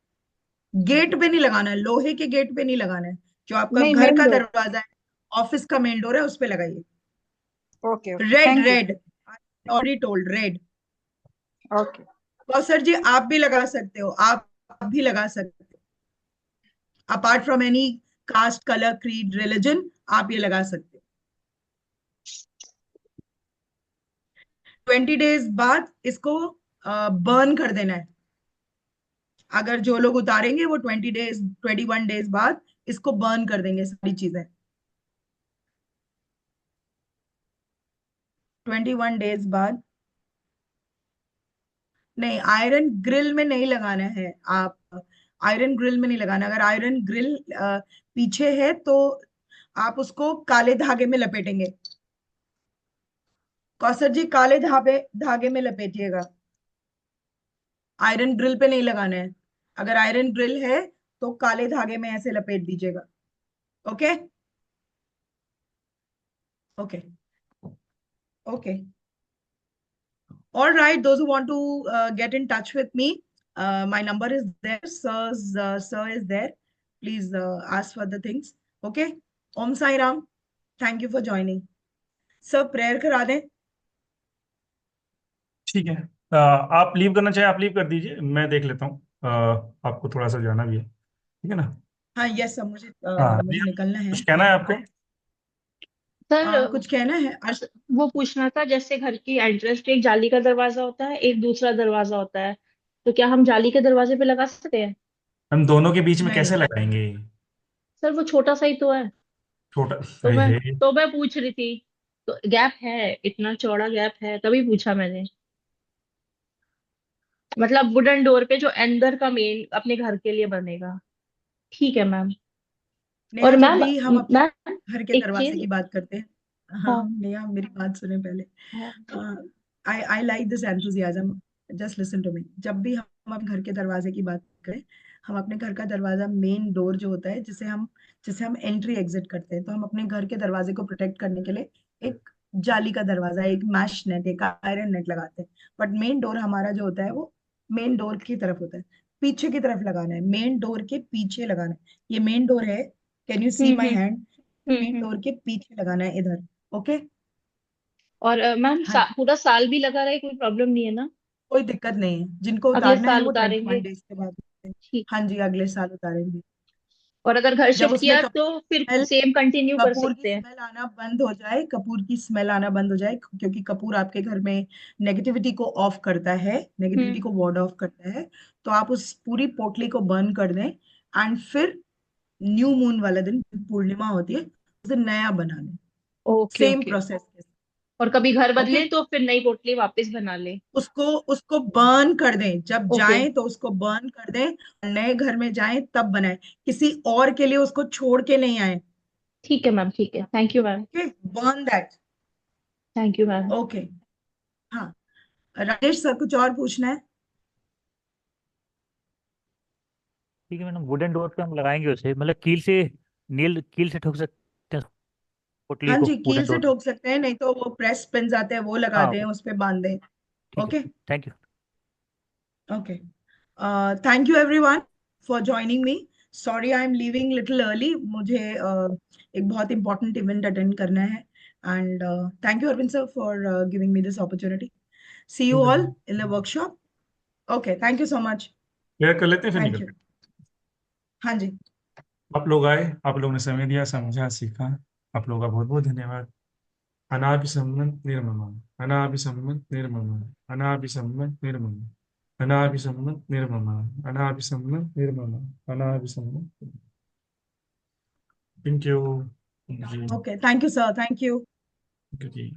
गेट पे नहीं लगाना है, लोहे के गेट पे नहीं लगाना है। जो आपका नहीं, घर मेन का डोर। दरवाजा है, ऑफिस का मेन डोर है, उस पे लगाइए। Okay okay, red thank you. Red, already told, red. Okay. Kausar ji, आप भी लगा सकते हो, आप भी लगा सकते हो। Apart from any caste, colour, creed, religion, आप ये लगा सकते हो। 20 डेज बाद इसको बर्न कर देना है। अगर जो लोग उतारेंगे वो 21 डेज बाद इसको बर्न कर देंगे सारी चीजें। 21 डेज बाद। नहीं, आयरन ग्रिल में नहीं लगाना है। आप आयरन ग्रिल में नहीं लगाना। अगर आयरन ग्रिल पीछे है तो आप उसको काले धागे में लपेटेंगे। कौसर जी, काले धागे में लपेटिएगा। आयरन ग्रिल पे नहीं लगाना है। अगर आयरन ग्रिल है तो काले धागे में ऐसे लपेट दीजिएगा। Okay okay okay. All right, those who want to get in touch with me, my number is there. Sir is there. Please ask for the things. Okay. Om Sai Ram. Thank you for joining. Sir, prayer करा दें। ठीक है, आप leave करना चाहे आप leave कर दीजिए, मैं देख लेता हूँ। आपको थोड़ा सा जाना भी है, ठीक है ना? हाँ, यस सर, हाँ, मुझे निकलना है। कुछ कहना है आपको? सर कुछ कहना है? वो पूछना था, जैसे घर की एंट्रेंस पे एक जाली का दरवाजा होता है, एक दूसरा दरवाजा होता है, तो क्या हम जाली के दरवाजे पे लगा सकते हैं? हम दोनों के बीच में नहीं कैसे लगाएंगे? सर वो छोटा सा ही तो है। छोटा तो मैं है। तो मैं पूछ रही थी, तो गैप है, इतना चौड़ा गैप है, तभी पूछा मैंने। मतलब वुडन डोर पे जो अंदर का मेन अपने घर के लिए बनेगा। ठीक है मैम। नेहा, और जब मैम, भी हम अपने मैम घर के एक दरवाजे चीज। की बात करते हैं, हाँ हाँ नेहा मेरी बात सुने पहले। हाँ। I I like this enthusiasm, just listen to me. जब भी हम अपने घर के दरवाजे की बात करें, हम अपने घर का दरवाजा, मेन डोर जो होता है जिसे हम एंट्री एग्जिट करते हैं, तो हम अपने घर के दरवाजे को प्रोटेक्ट करने के लिए एक जाली का दरवाजा, एक मैश नेट, एक आयरन नेट लगाते हैं। बट मेन डोर हमारा जो होता है वो मेन डोर की तरफ होता है, पीछे की तरफ लगाना है, मेन डोर के पीछे लगाना है। ये मेन डोर है, can you see my hmm hand? Main hmm. Door के पीछे लगाना है इधर। ओके। और मैम हाँ जी, पूरा साल भी लगा रहे कोई प्रॉब्लम नहीं है ना? कोई दिक्कत नहीं है। जिनको अगले उतारना है साल वो उतारेंगे। 21 डेज के बाद। ठीक। हाँ जी, अगले साल उतारेंगे। और अगर घर जब शिफ्ट उसमें किया कपूर तो फिर स्मेल सेम कंटिन्यू कर कपूर की सकते हैं? स्मेल आना बंद हो जाए, कपूर की स्मेल आना बंद हो जाए, क्योंकि कपूर आपके घर में नेगेटिविटी को ऑफ करता है, नेगेटिविटी को वार्ड ऑफ करता है। तो आप उस पूरी पोटली को बर्न कर दें, एंड फिर न्यू मून वाला दिन, पूर्णिमा होती है उस दिन नया बना लें, ओके सेम ओके। प्रोसेस के और कभी घर साथ। ओके। बदले तो फिर नई पोटली वापस बना ले? उसको उसको बर्न कर दें, जब ओके। जाएं तो उसको बर्न कर दें, नए घर में जाएं तब बनाएं, किसी और के लिए उसको छोड़ के नहीं आए। ठीक है मैम, ठीक है, thank you ma'am. Okay, burn that. Thank you ma'am. Okay. हाँ, राजेश सर कुछ और पूछना है? ठीक है मैडम, वुडन डोर पे हम लगाएंगे उसे, मतलब कील से ठोक सकते हैं पोटली हाँ को जी, कील वुडन से डोर। ठोक सकते हैं, नहीं तो वो प्रेस पिन्स आते हैं वो लगा हाँ दें, ओके, उस पे बांध दें। ठीक है, okay. Thank you. Okay, thank you everyone for joining me. Sorry I am leaving little early, मुझे एक बहुत इंपॉर्टेंट इवेंट अटेंड करना है। And thank you Arvind sir for giving me this opportunity. See you all in the workshop. Okay, thank you so much. Clear कर लेते हैं फिर thank you. निकलते हाँ जी। हैं। आप लोग आए, आप लोगों ने समय दिया, समझा, सीखा। आप लोगों का बहुत बहुत धन्यवाद। अनाभिसम्मत निर्मम, अनाभिसम्मत निर्मम, अनाभिसम्मत निर्मम, अनाभिसम्मत निर्मम, अनाभिसम्मत निर्मम, अनाभिसम्मत। थैंक यू जी। Okay, thank you sir, thank you. Ji.